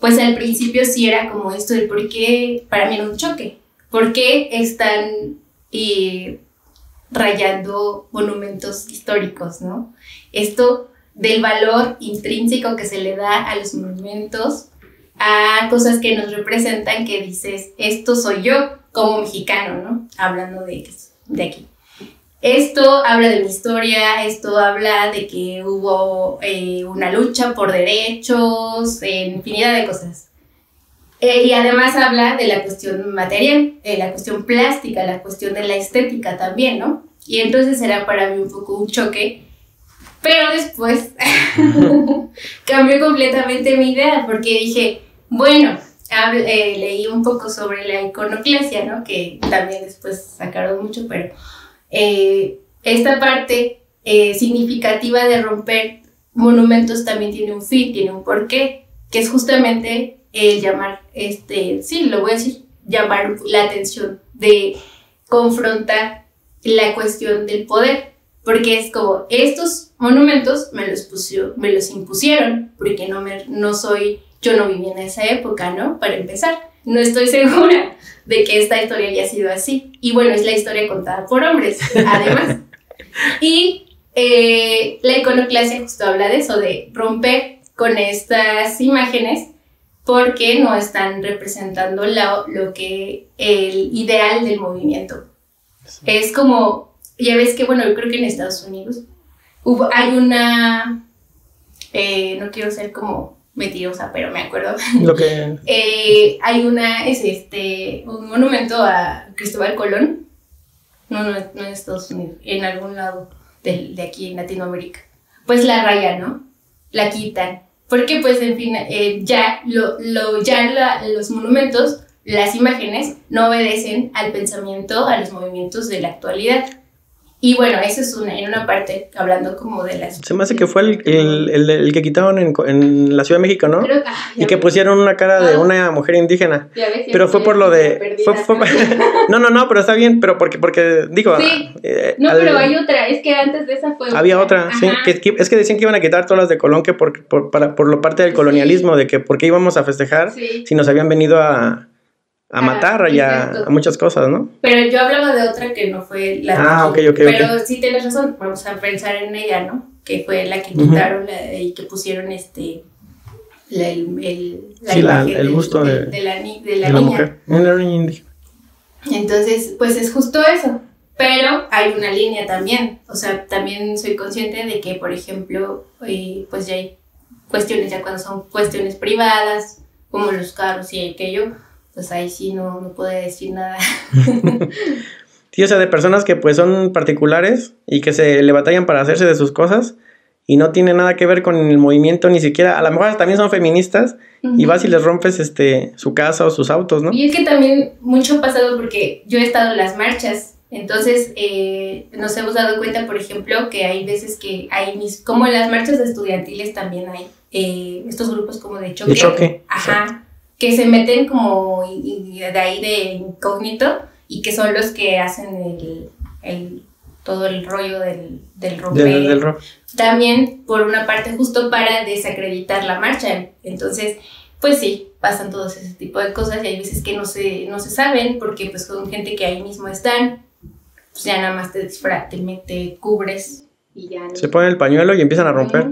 pues al principio sí era como esto de por qué, para mí era un choque, por qué están rayando monumentos históricos, ¿no? Esto del valor intrínseco que se le da a los monumentos, a cosas que nos representan, que dices, esto soy yo como mexicano, ¿no? Hablando de aquí. Esto habla de mi historia, esto habla de que hubo una lucha por derechos, infinidad de cosas. Y además habla de la cuestión material, la cuestión plástica, la cuestión de la estética también, ¿no? Y entonces era para mí un poco un choque, pero después cambió completamente mi idea, porque dije, bueno, leí un poco sobre la iconoclasia, ¿no? Que también después sacaron mucho, pero esta parte significativa de romper monumentos también tiene un fin, tiene un porqué, que es justamente llamar, sí, lo voy a decir, llamar la atención, de confrontar la cuestión del poder, porque es como, estos monumentos me los impusieron, porque yo no viví en esa época, ¿no? Para empezar, no estoy segura de que esta historia haya sido así, y bueno, es la historia contada por hombres, además, y la iconoclasia justo habla de eso, de romper con estas imágenes, porque no están representando lo que el ideal del movimiento. Sí. Es como, ya ves que, bueno, yo creo que en Estados Unidos hay una, no quiero ser como mentirosa, pero me acuerdo, hay un monumento a Cristóbal Colón, no en Estados Unidos, en algún lado de aquí en Latinoamérica, pues la rayan, ¿no? La quitan. Porque pues en fin, los monumentos, las imágenes no obedecen al pensamiento, a los movimientos de la actualidad. Y bueno, eso es en una parte, hablando como de las... Se me hace que fue el que quitaron en la Ciudad de México, ¿no? Y que pusieron una cara de una mujer indígena. Pero fue por lo de... No, pero está bien, pero porque digo... Sí, pero hay otra, es que antes de esa fue... Había otra, sí, es que decían que iban a quitar todas las de Colón, que por lo parte del colonialismo, de que por qué íbamos a festejar si nos habían venido a matar a muchas cosas, ¿no? Pero yo hablaba de otra que no fue la de aquí. Pero sí tienes razón, vamos a pensar en ella, ¿no? Que fue la que quitaron y que pusieron el busto de la niña. Mujer, la niña indígena. Entonces, pues es justo eso. Pero hay una línea también. O sea, también soy consciente de que, por ejemplo, pues ya hay cuestiones, ya cuando son cuestiones privadas, como los carros y aquello, pues ahí sí no puedo decir nada. Sí, o sea, de personas que pues son particulares y que se le batallan para hacerse de sus cosas y no tiene nada que ver con el movimiento, ni siquiera, a lo mejor también son feministas, y vas y les rompes su casa o sus autos, ¿no? Y es que también mucho ha pasado porque yo he estado en las marchas, entonces nos hemos dado cuenta, por ejemplo, que hay veces que hay como en las marchas estudiantiles también hay estos grupos como de choque. De choque. Ajá. Sí. Que se meten como de ahí de incógnito y que son los que hacen todo el rollo del romper. Del rock. También por una parte justo para desacreditar la marcha. Te pues sí, pasan todos ese tipo de cosas y hay veces que no se saben porque pues con gente que ahí mismo están, pues ya nada más te cubres y ya. ¿No? Se ponen el pañuelo y empiezan a romper.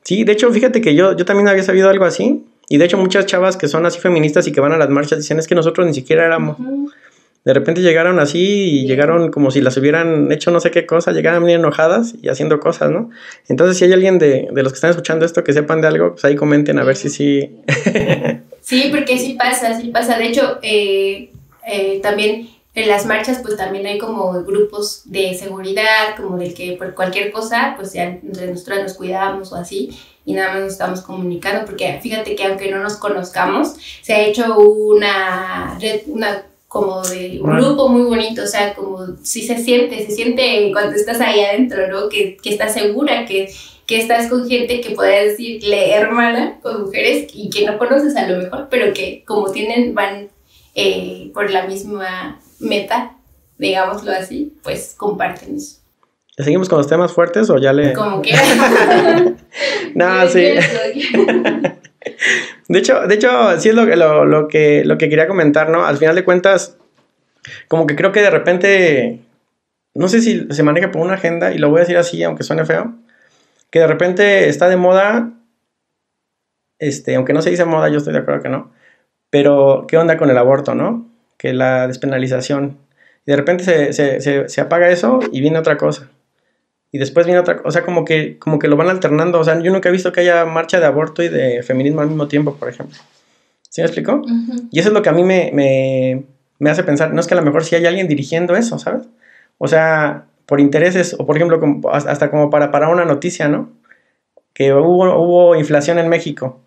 Sí, de hecho, fíjate que yo también había sabido algo así. Y de hecho muchas chavas que son así feministas y que van a las marchas dicen, es que nosotros ni siquiera éramos. De repente llegaron así y llegaron como si las hubieran hecho no sé qué cosa, llegaban bien enojadas y haciendo cosas, ¿no? Entonces si hay alguien de los que están escuchando esto que sepan de algo, pues ahí comenten a ver si sí. Sí, porque sí pasa. De hecho, también en las marchas pues también hay como grupos de seguridad, como del que por cualquier cosa pues ya entre nosotras nos cuidamos o así. Y nada más nos estamos comunicando, porque fíjate que aunque no nos conozcamos, se ha hecho una como de un grupo muy bonito, o sea, como si se siente cuando estás ahí adentro, ¿no? Que estás segura, que estás con gente que podrías decirle hermana, con mujeres y que no conoces a lo mejor, pero que como van por la misma meta, digámoslo así, pues comparten eso. ¿Le seguimos con los temas fuertes o ya le...? Como quieras. No, sí. De hecho, sí es lo que quería comentar, ¿no? Al final de cuentas, como que creo que de repente, no sé si se maneja por una agenda, y lo voy a decir así, aunque suene feo, que de repente está de moda, aunque no se dice moda, yo estoy de acuerdo que no, pero ¿qué onda con el aborto, no? Que la despenalización. Y de repente se apaga eso y viene otra cosa. Y después viene otra cosa, o sea, como que lo van alternando. O sea, yo nunca he visto que haya marcha de aborto y de feminismo al mismo tiempo, por ejemplo. ¿Sí me explico? Y eso es lo que a mí me hace pensar, no es que a lo mejor sí hay alguien dirigiendo eso, ¿sabes? O sea, por intereses, o por ejemplo, hasta como para parar una noticia, ¿no? Que hubo inflación en México.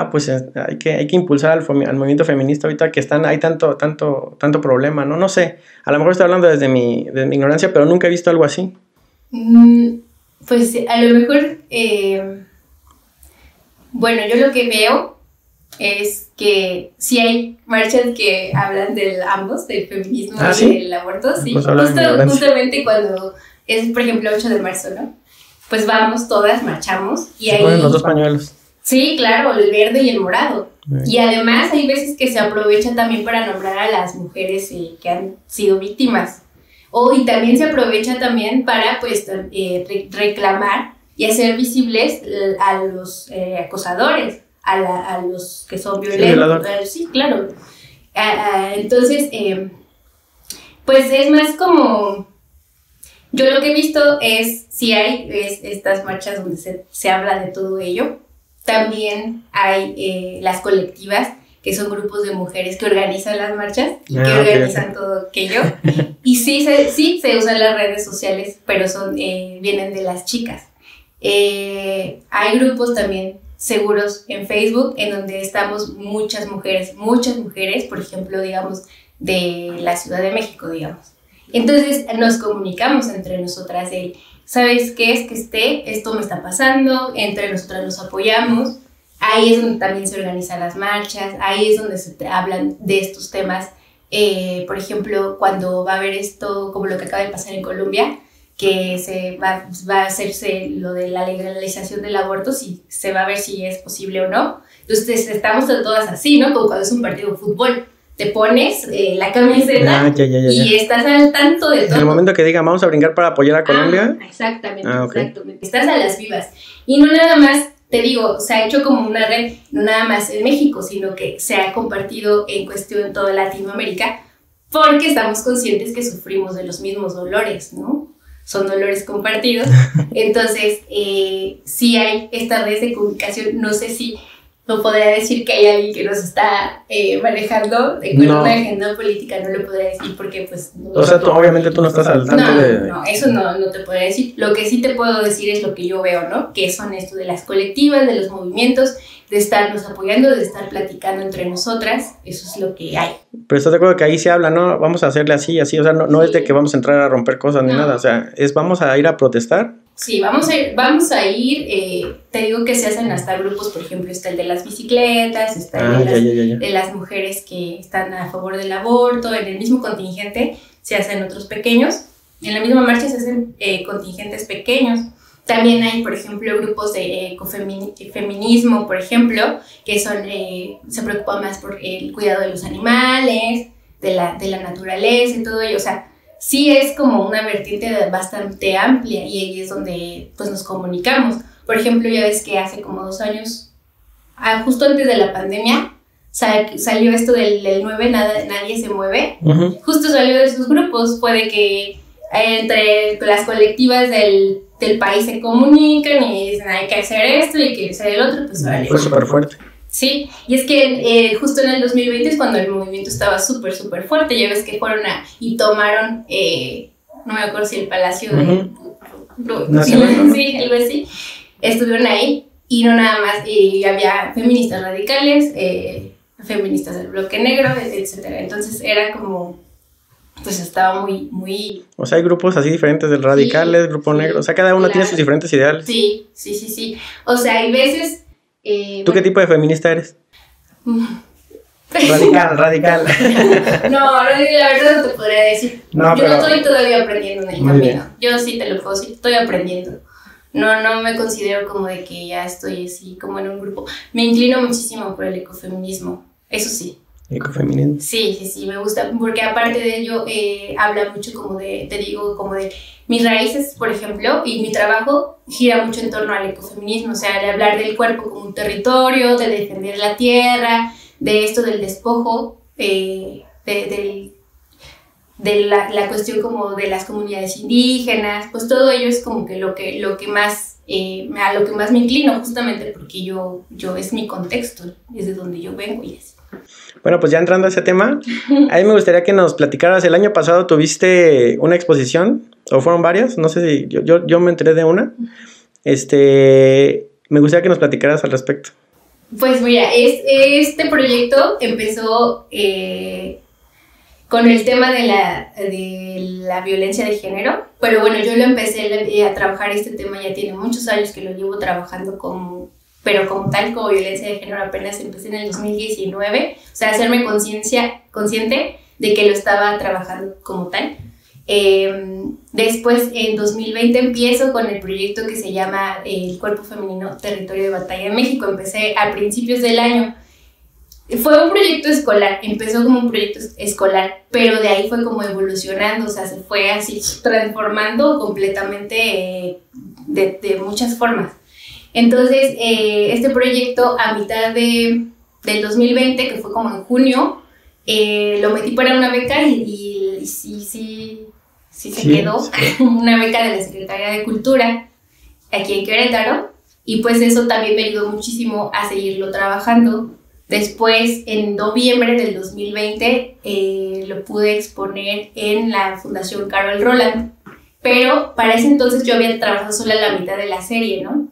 Pues hay que impulsar al movimiento feminista ahorita que hay tanto problema, ¿no? No sé, a lo mejor estoy hablando desde mi ignorancia, pero nunca he visto algo así. Pues a lo mejor, bueno, yo lo que veo es que sí hay marchas que hablan de ambos, del feminismo y ¿sí? del aborto, sí. Pues Justamente cuando es, por ejemplo, 8 de marzo, ¿no? Pues vamos todas, marchamos. Y se ponen los 2 pañuelos. Sí, claro, el verde y el morado. Y además hay veces que se aprovecha también para nombrar a las mujeres que han sido víctimas. Y también se aprovecha también para pues reclamar y hacer visibles a los acosadores, a los que son violentos. Sí, claro. Entonces, pues es más como... Yo lo que he visto es, sí hay estas marchas donde se habla de todo ello. También hay las colectivas, que son grupos de mujeres que organizan las marchas y que organizan todo aquello. Y sí se usan las redes sociales, pero vienen de las chicas. Hay grupos también seguros en Facebook en donde estamos muchas mujeres, por ejemplo, digamos, de la Ciudad de México, digamos. Entonces nos comunicamos entre nosotras ¿sabes qué es que esto me está pasando? Entre nosotras nos apoyamos. Ahí es donde también se organizan las marchas, ahí es donde se hablan de estos temas. Por ejemplo, cuando va a haber esto, como lo que acaba de pasar en Colombia, que va a hacerse lo de la legalización del aborto, si se va a ver si es posible o no. Entonces estamos todas así, ¿no? Como cuando es un partido de fútbol. Te pones la camiseta y estás al tanto de todo. En el momento que digan vamos a brincar para apoyar a Colombia. Exactamente, exactamente. Estás a las vivas. Y no nada más, te digo, se ha hecho como una red, no nada más en México, sino que se ha compartido en cuestión en toda Latinoamérica, porque estamos conscientes que sufrimos de los mismos dolores, ¿no? Son dolores compartidos. Entonces, sí hay estas redes de comunicación, no sé si... No podría decir que hay alguien que nos está manejando con una agenda política, no lo podría decir porque pues... O sea, obviamente tú no estás al tanto de... No, eso no te podría decir. Lo que sí te puedo decir es lo que yo veo, ¿no? Que son esto de las colectivas, de los movimientos, de estarnos apoyando, de estar platicando entre nosotras. Eso es lo que hay. Pero estás de acuerdo que ahí se habla, ¿no? Vamos a hacerle así, o sea, no es de que vamos a entrar a romper cosas ni nada, o sea, vamos a ir a protestar. Sí, vamos a ir, te digo que se hacen hasta grupos, por ejemplo, está el de las bicicletas, está el de las mujeres que están a favor del aborto, en el mismo contingente se hacen otros pequeños, en la misma marcha se hacen contingentes pequeños. También hay, por ejemplo, grupos de ecofeminismo, por ejemplo, que se preocupan más por el cuidado de los animales, de la naturaleza y todo ello, o sea, sí es como una vertiente bastante amplia y ahí es donde pues nos comunicamos. Por ejemplo, ya ves que hace como 2 años, justo antes de la pandemia, salió esto del 9, nadie se mueve. Justo salió de esos grupos, puede que entre las colectivas del país se comunican y dicen hay que hacer esto y hay que hacer el otro, pues vale. Fue súper fuerte. Sí, y es que justo en el 2020 es cuando el movimiento estaba súper fuerte. Ya ves que fueron y tomaron, no me acuerdo si el Palacio de... Sí, algo así. Estuvieron ahí y no nada más, y había feministas radicales, feministas del bloque negro, etcétera. Entonces era como... Pues estaba muy... O sea, hay grupos así diferentes del radicales, grupo negro, o sea, cada uno tiene sus diferentes ideales. Sí. O sea, hay veces... ¿Tú qué tipo de feminista eres? Radical. No, la verdad no te podría decir. Yo estoy todavía aprendiendo en el camino. Bien. Yo sí te lo puedo decir, estoy aprendiendo. No me considero como de que ya estoy así como en un grupo. Me inclino muchísimo por el ecofeminismo, eso sí. ¿Ecofeminismo? Sí, me gusta, porque aparte de ello habla mucho como de mis raíces, por ejemplo, y mi trabajo gira mucho en torno al ecofeminismo, o sea, de hablar del cuerpo como un territorio, de defender la tierra, de esto del despojo, de la cuestión como de las comunidades indígenas, pues todo ello es como que lo que más a lo que más me inclino, justamente porque yo es mi contexto, es de donde yo vengo y es. Bueno, pues ya entrando a ese tema, a mí me gustaría que nos platicaras, el año pasado tuviste una exposición, o fueron varias, no sé si yo me enteré de una, me gustaría que nos platicaras al respecto. Pues mira, este proyecto empezó con el tema de la violencia de género, pero bueno, yo lo empecé a trabajar este tema, ya tiene muchos años que lo llevo trabajando pero como tal, como violencia de género apenas empecé en el 2019, o sea, hacerme consciente de que lo estaba trabajando como tal. Después, en 2020, empiezo con el proyecto que se llama El Cuerpo Femenino Territorio de Batalla en México. Empecé a principios del año. Fue un proyecto escolar, empezó como un proyecto escolar, pero de ahí fue como evolucionando, o sea, se fue así transformando completamente de muchas formas. Entonces, este proyecto a mitad del 2020, que fue como en junio, lo metí para una beca y sí se quedó, sí. Una beca de la Secretaría de Cultura aquí en Querétaro, y pues eso también me ayudó muchísimo a seguirlo trabajando. Después, en noviembre del 2020, lo pude exponer en la Fundación Carol Roland, pero para ese entonces yo había trabajado sola la mitad de la serie, ¿no?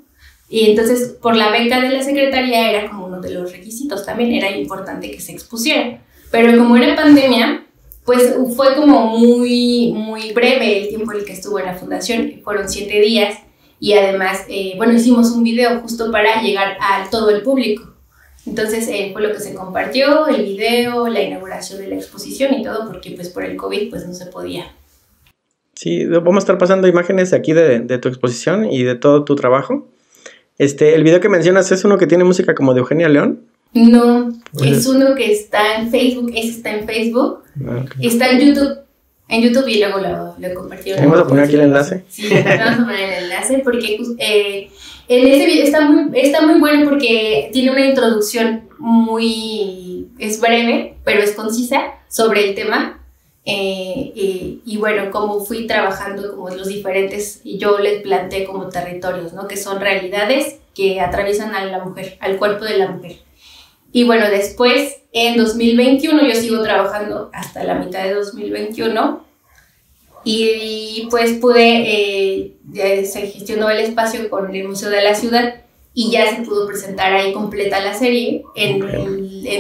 Y entonces, por la beca de la secretaría era como uno de los requisitos, también era importante que se expusiera. Pero como era pandemia, pues fue como muy, muy breve el tiempo en el que estuvo en la fundación, fueron 7 días, y además, hicimos un video justo para llegar a todo el público. Entonces, fue lo que se compartió, el video, la inauguración de la exposición y todo, porque pues por el COVID pues no se podía. Sí, vamos a estar pasando imágenes aquí de tu exposición y de todo tu trabajo. El video que mencionas es uno que tiene música como de Eugenia León. No, es uno que está en Facebook, ese está en Facebook, okay. Está en YouTube y luego lo compartí. Vamos a poner aquí el enlace. Sí, vamos a poner el enlace porque en ese video está muy bueno porque tiene una introducción es breve, pero es concisa sobre el tema. Y bueno, como fui trabajando como los diferentes, y yo les planteé como territorios, ¿no? Que son realidades que atraviesan a la mujer, al cuerpo de la mujer. Y bueno, después en 2021 yo sigo trabajando hasta la mitad de 2021 y pues se gestionó el espacio con el Museo de la Ciudad y ya se pudo presentar ahí completa la serie en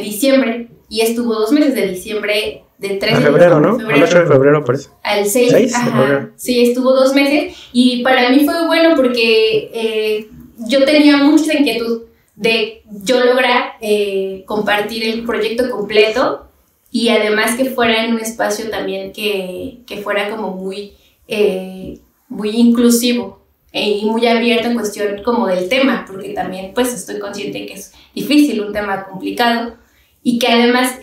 diciembre, y estuvo 2 meses, de diciembre del 13 de febrero, ¿no? Al 8 de febrero, por eso. Al 6 de febrero. Sí, estuvo 2 meses y para mí fue bueno porque yo tenía mucha inquietud de yo lograr compartir el proyecto completo y además que fuera en un espacio también que fuera como muy inclusivo y muy abierto en cuestión como del tema, porque también pues estoy consciente que es difícil, un tema complicado, y que además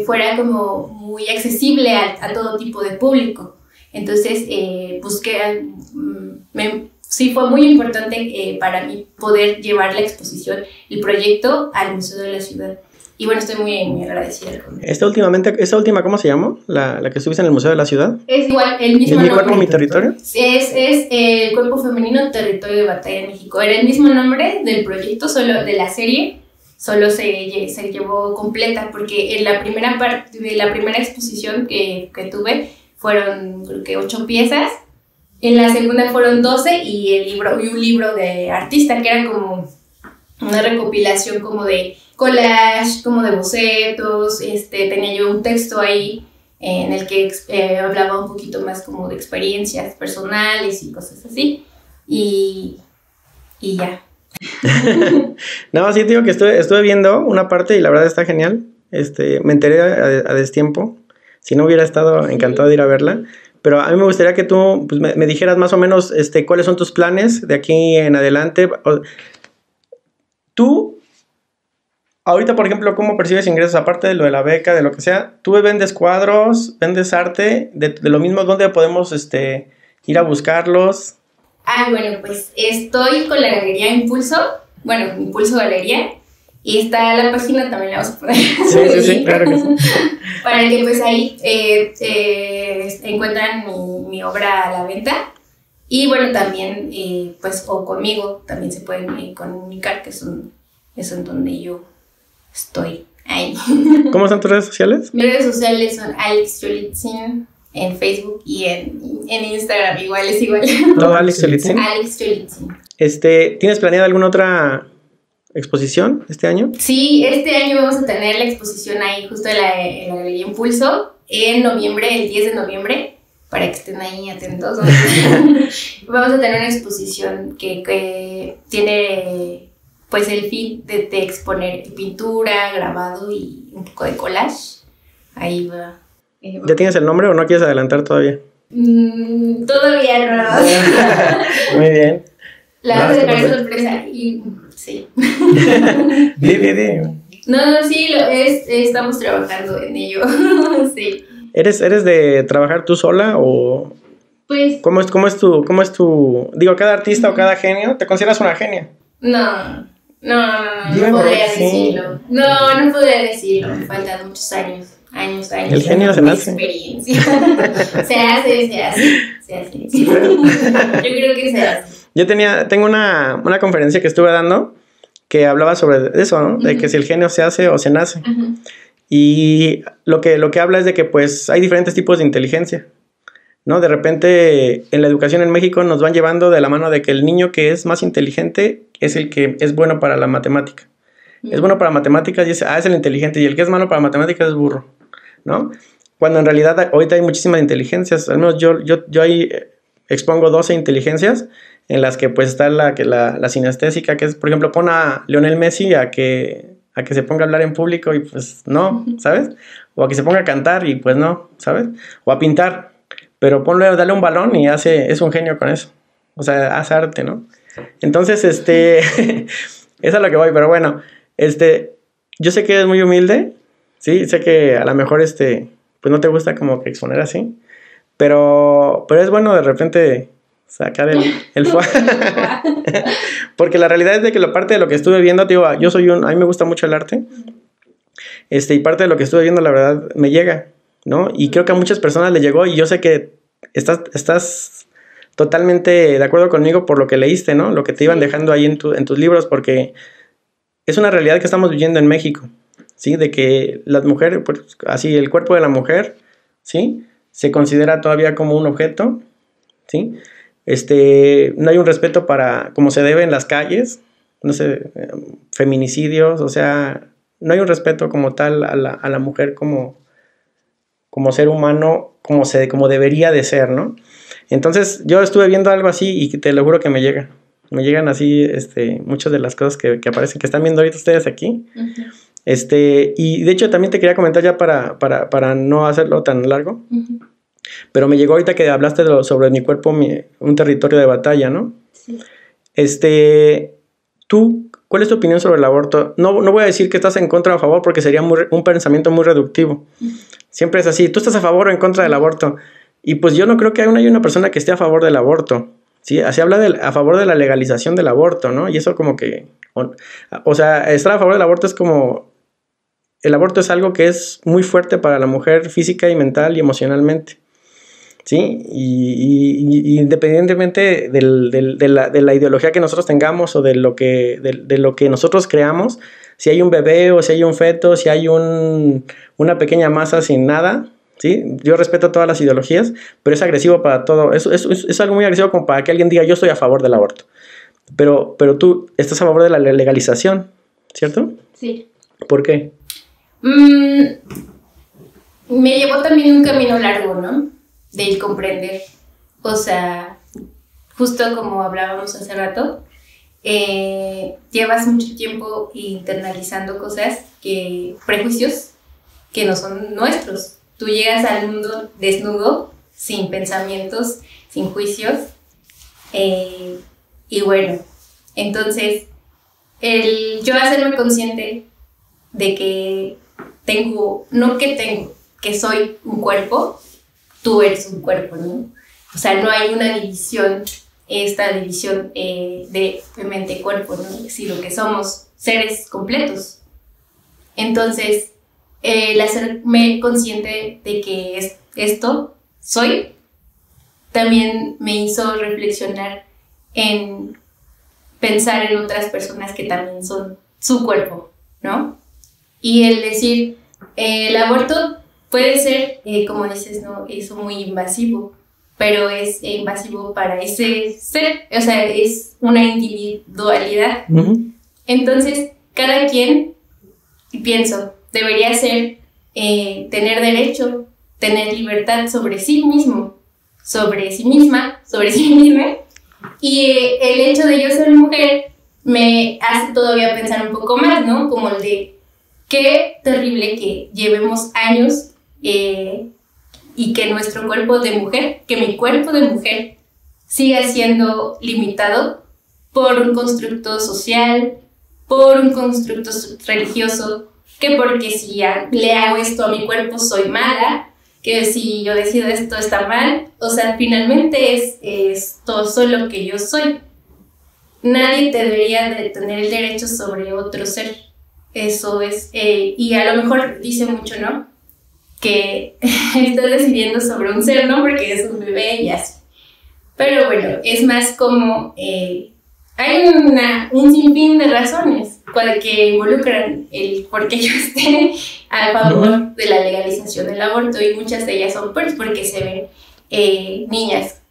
fuera como muy accesible a todo tipo de público. Entonces busqué, sí fue muy importante para mí poder llevar la exposición, el proyecto al Museo de la Ciudad. Y bueno, estoy muy, muy agradecida con ¿Esta última cómo se llamó? ¿La que estuviste en el Museo de la Ciudad? Es igual, el mismo nombre. ¿Mi cuerpo, mi territorio? Es El Cuerpo Femenino Territorio de Batalla en México. Era el mismo nombre del proyecto, solo de la serie, solo se llevó completa, porque en la primera parte de la primera exposición que tuve fueron, creo que 8 piezas. En la segunda fueron 12 y un libro de artista, que era como una recopilación como de collage, como de bocetos. Tenía yo un texto ahí en el que hablaba un poquito más como de experiencias personales y cosas así. Y ya. No, sí, digo que estuve viendo una parte y la verdad está genial. Me enteré a destiempo. Si no hubiera estado encantado de ir a verla. Pero a mí me gustaría que tú pues, me dijeras más o menos cuáles son tus planes de aquí en adelante. Tú, ahorita, por ejemplo, ¿cómo percibes ingresos? Aparte de lo de la beca, de lo que sea, ¿tú vendes cuadros, vendes arte? De lo mismo, ¿dónde podemos ir a buscarlos? Bueno, pues estoy con la galería Impulso. Bueno, Impulso Galería. Y está la página, también la vamos a poner. Sí, claro que sí. Para que pues ahí encuentran mi obra a la venta. Y bueno, también pues o conmigo también se pueden comunicar, que es en donde yo estoy. Ahí. ¿Cómo son tus redes sociales? Mis redes sociales son Alex Yolitzin en Facebook y en Instagram, igual es igual. Todo Alex Yolitzin. Alex Yolitzin. ¿Tienes planeada alguna otra exposición este año? Sí, este año vamos a tener la exposición ahí justo en la Galería Impulso en noviembre, el 10 de noviembre, para que estén ahí atentos. Vamos a tener una exposición que tiene pues el fin de exponer pintura, grabado y un poco de collage. Ahí va. ¿Ya tienes el nombre o no quieres adelantar todavía? Todavía no. Muy bien. La vamos a sacar sorpresa y sí. Di. No, sí, estamos trabajando en ello. Sí. ¿Eres de trabajar tú sola o pues cómo es tu digo, cada artista o cada genio, ¿te consideras una genia? No podría decirlo. No podría decirlo. Me faltan muchos años. El genio se nace. Experiencia. Se hace. Sí. Yo creo que se hace. Yo tengo una conferencia que estuve dando que hablaba sobre eso, ¿no? De que si el genio se hace o se nace. Y lo que habla es de que pues hay diferentes tipos de inteligencia, ¿no? De repente en la educación en México nos van llevando de la mano de que el niño que es más inteligente es el que es bueno para la matemática. Es bueno para matemáticas y es el inteligente, y el que es malo para matemáticas es burro, ¿no? Cuando en realidad ahorita hay muchísimas inteligencias, al menos yo ahí expongo 12 inteligencias en las que pues está la sinestésica, que es, por ejemplo, pon a Lionel Messi a que se ponga a hablar en público y pues no, ¿sabes? O a que se ponga a cantar y pues no, ¿sabes? O a pintar, pero dale un balón y es un genio con eso. O sea, hace arte, ¿no? Entonces, es a lo que voy, pero bueno, yo sé que eres muy humilde, sí, sé que a lo mejor, pues no te gusta como que exponer así, pero es bueno de repente sacar el porque la realidad es de que la parte de lo que estuve viendo, digo, a mí me gusta mucho el arte, y parte de lo que estuve viendo, la verdad, me llega, ¿no? Y creo que a muchas personas le llegó, y yo sé que estás totalmente de acuerdo conmigo por lo que leíste, ¿no? Lo que te iban dejando ahí en tus libros, porque es una realidad que estamos viviendo en México, ¿sí? De que las mujeres, pues, así, el cuerpo de la mujer, ¿sí? Se considera todavía como un objeto, ¿sí? No hay un respeto como se debe en las calles, no sé, feminicidios, o sea, no hay un respeto como tal a la mujer como ser humano, como debería de ser, ¿no? Entonces, yo estuve viendo algo así y te lo juro que me llegan así, muchas de las cosas que aparecen, que están viendo ahorita ustedes aquí. Y de hecho también te quería comentar ya para no hacerlo tan largo, pero me llegó ahorita que hablaste sobre mi cuerpo, un territorio de batalla, ¿no? Sí. ¿Tú, cuál es tu opinión sobre el aborto? No voy a decir que estás en contra o a favor porque sería un pensamiento muy reductivo. Siempre es así, tú estás a favor o en contra del aborto. Y pues yo no creo que haya una persona que esté a favor del aborto, ¿sí? Así habla a favor de la legalización del aborto, ¿no? Y eso como que, o sea, estar a favor del aborto es como, el aborto es algo que es muy fuerte para la mujer física y mental y emocionalmente, ¿sí? Y independientemente de la ideología que nosotros tengamos o de lo que nosotros creamos, si hay un bebé o si hay un feto, si hay una pequeña masa sin nada, ¿sí? Yo respeto todas las ideologías, pero es agresivo para todo. Es algo muy agresivo como para que alguien diga yo estoy a favor del aborto. Pero tú estás a favor de la legalización, ¿cierto? Sí. ¿Por qué? Me llevó también un camino largo, ¿no? Del comprender. O sea, justo como hablábamos hace rato, llevas mucho tiempo internalizando prejuicios que no son nuestros. Tú llegas al mundo desnudo, sin pensamientos, sin juicios, y bueno, entonces yo hacerme consciente de que que soy un cuerpo, tú eres un cuerpo, ¿no? O sea, no hay una división, esta división de mente-cuerpo, ¿no? Sino que somos seres completos. Entonces, el hacerme consciente de que esto soy, también me hizo reflexionar en pensar en otras personas que también son su cuerpo, ¿no? Y el decir, el aborto puede ser, como dices, ¿no? Eso muy invasivo, pero es invasivo para ese ser, o sea, es una individualidad. Entonces, cada quien, pienso, debería ser, tener derecho, tener libertad sobre sí mismo, sobre sí misma, y el hecho de yo ser mujer me hace todavía pensar un poco más, ¿no? Como el de qué terrible que llevemos años y que nuestro cuerpo de mujer, que mi cuerpo de mujer siga siendo limitado por un constructo social, por un constructo religioso, que porque si le hago esto a mi cuerpo soy mala, que si yo decido esto está mal. O sea, finalmente es todo solo que yo soy. Nadie debería de tener el derecho sobre otro ser. Eso es, y a lo mejor dice mucho, ¿no? Que estás decidiendo sobre un ser, ¿no? Porque es un bebé y así. Pero bueno, es más como hay un sinfín de razones que involucran el por qué yo esté a favor de la legalización del aborto, y muchas de ellas son pues porque se ven niñas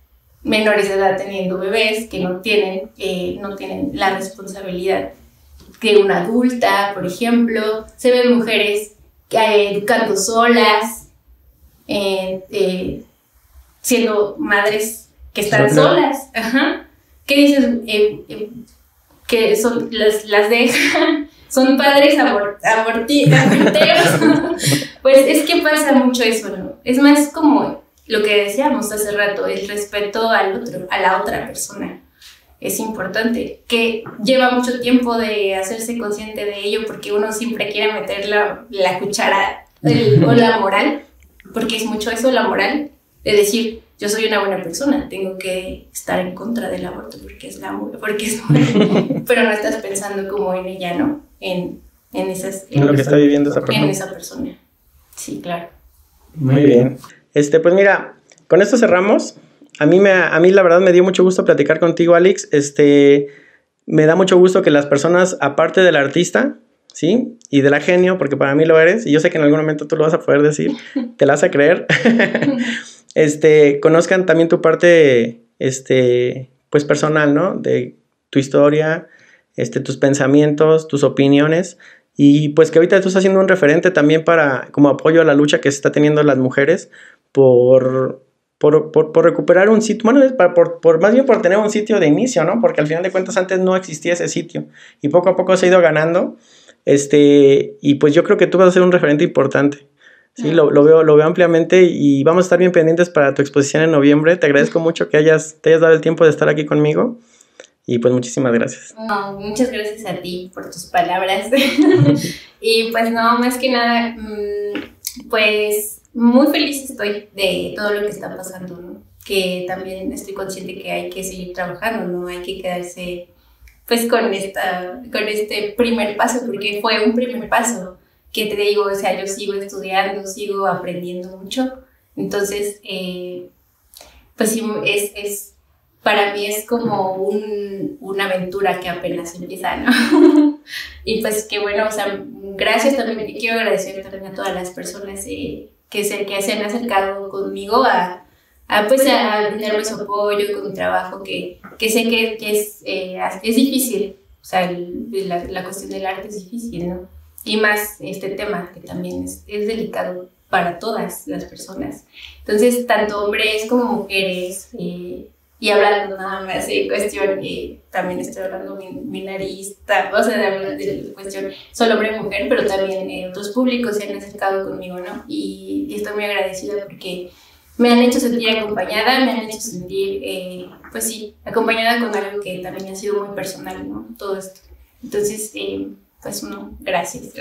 menores de edad teniendo bebés que no tienen la responsabilidad de una adulta, por ejemplo. Se ven mujeres educando solas, siendo madres que están solas. Ajá. ¿Qué dices? Que son, las dejan, son padres aborteros. Pues es que pasa mucho eso, ¿no? Es más como lo que decíamos hace rato, el respeto al otro, a la otra persona. Es importante, que lleva mucho tiempo de hacerse consciente de ello, porque uno siempre quiere meter la cuchara o la moral, porque es mucho eso, la moral, de decir, yo soy una buena persona, tengo que estar en contra del aborto porque es mujer, pero no estás pensando como en ella, ¿no? En lo que está viviendo esa persona. En esa persona, sí, claro. Muy bien. Pues mira, con esto cerramos. A mí la verdad me dio mucho gusto platicar contigo, Alex. Me da mucho gusto que las personas, aparte del artista, ¿sí? Y de la genio, porque para mí lo eres, y yo sé que en algún momento tú lo vas a poder decir, te la vas a creer, conozcan también tu parte, pues personal, ¿no? De tu historia, tus pensamientos, tus opiniones, y pues que ahorita tú estás siendo un referente también como apoyo a la lucha que se está teniendo las mujeres por recuperar un sitio, bueno, más bien por tener un sitio de inicio, ¿no? Porque al final de cuentas antes no existía ese sitio y poco a poco se ha ido ganando, y pues yo creo que tú vas a ser un referente importante, ¿sí? Lo veo ampliamente y vamos a estar bien pendientes para tu exposición en noviembre. Te agradezco mucho que te hayas dado el tiempo de estar aquí conmigo y pues muchísimas gracias. No, muchas gracias a ti por tus palabras. Y pues no, más que nada, pues muy feliz estoy de todo lo que está pasando, ¿no? Que también estoy consciente que hay que seguir trabajando, no hay que quedarse pues con este primer paso, porque fue un primer paso que te digo, o sea, yo sigo estudiando, sigo aprendiendo mucho, entonces pues sí, para mí es como una aventura que apenas empieza, ¿no? Y pues que bueno, o sea, gracias también, quiero agradecer también a todas las personas que se han acercado conmigo a brindarme su apoyo con mi trabajo, que sé que es difícil, o sea, la cuestión del arte es difícil, ¿no? Y más este tema que también es delicado para todas las personas. Entonces, tanto hombres como mujeres, y hablando nada más de cuestión, también estoy hablando binarista, o sea, de cuestión solo hombre y mujer, pero también otros públicos se han acercado conmigo, ¿no? Y estoy muy agradecida porque me han hecho sentir acompañada, me han hecho sentir, pues sí, acompañada con algo que también ha sido muy personal, ¿no? Todo esto. Entonces, pues no, gracias.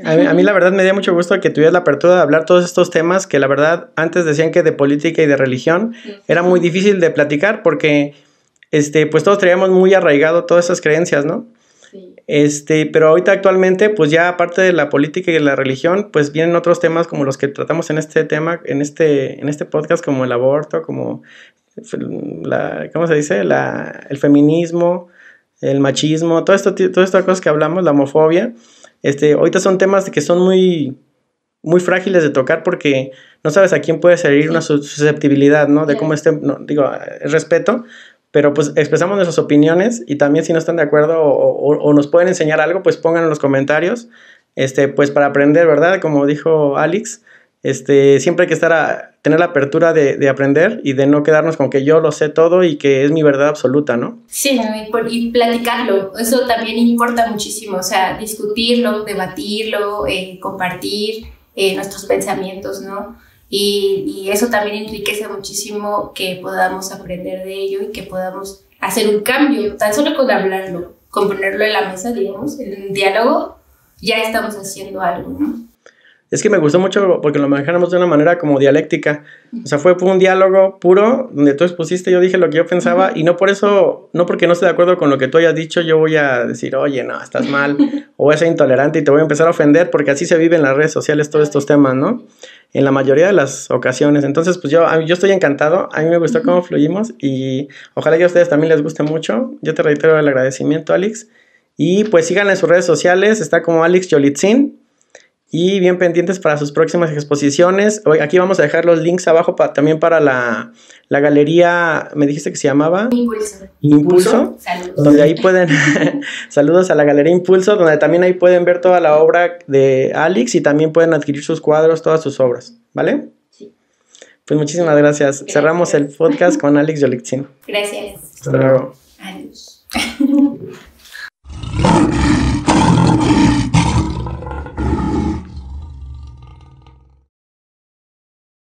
A mí la verdad me dio mucho gusto que tuvieras la apertura de hablar todos estos temas que la verdad antes decían que de política y de religión era muy difícil de platicar porque pues todos traíamos muy arraigado todas esas creencias, ¿no? Sí. Pero ahorita actualmente pues ya aparte de la política y de la religión pues vienen otros temas como los que tratamos en este tema, en este podcast, como el aborto, como ¿cómo se dice? El feminismo, el machismo, todo esto cosas que hablamos, la homofobia, Ahorita son temas que son muy, muy frágiles de tocar porque no sabes a quién puede salir una susceptibilidad, ¿no? De cómo respeto, pero pues expresamos nuestras opiniones y también si no están de acuerdo o nos pueden enseñar algo, pues pongan en los comentarios, pues para aprender, ¿verdad? Como dijo Alex, siempre hay que tener la apertura de aprender y de no quedarnos con que yo lo sé todo y que es mi verdad absoluta, ¿no? Sí, y platicarlo, eso también importa muchísimo, o sea, discutirlo, debatirlo, compartir nuestros pensamientos, ¿no? Y eso también enriquece muchísimo que podamos aprender de ello y que podamos hacer un cambio, tan solo con hablarlo, con ponerlo en la mesa, digamos, en un diálogo, ya estamos haciendo algo, ¿no? Es que me gustó mucho porque lo manejamos de una manera como dialéctica. O sea, fue un diálogo puro donde tú expusiste, yo dije lo que yo pensaba y no por eso, no porque no esté de acuerdo con lo que tú hayas dicho, yo voy a decir, oye, no, estás mal o voy a ser intolerante y te voy a empezar a ofender porque así se vive en las redes sociales todos estos temas, ¿no? En la mayoría de las ocasiones. Entonces, pues yo estoy encantado. A mí me gustó cómo fluimos y ojalá que a ustedes también les guste mucho. Yo te reitero el agradecimiento, Alex. Y pues síganla en sus redes sociales. Está como Alex Yolitzin. Y bien pendientes para sus próximas exposiciones. Aquí vamos a dejar los links abajo también para la galería, me dijiste que se llamaba Impulso. Saludos. Donde ahí pueden, saludos a la galería Impulso, donde también ahí pueden ver toda la obra de Alex y también pueden adquirir sus cuadros, todas sus obras, ¿vale? Sí. Pues muchísimas gracias. Cerramos el podcast con Alex Yolitzin. Gracias. Hasta luego. Adiós.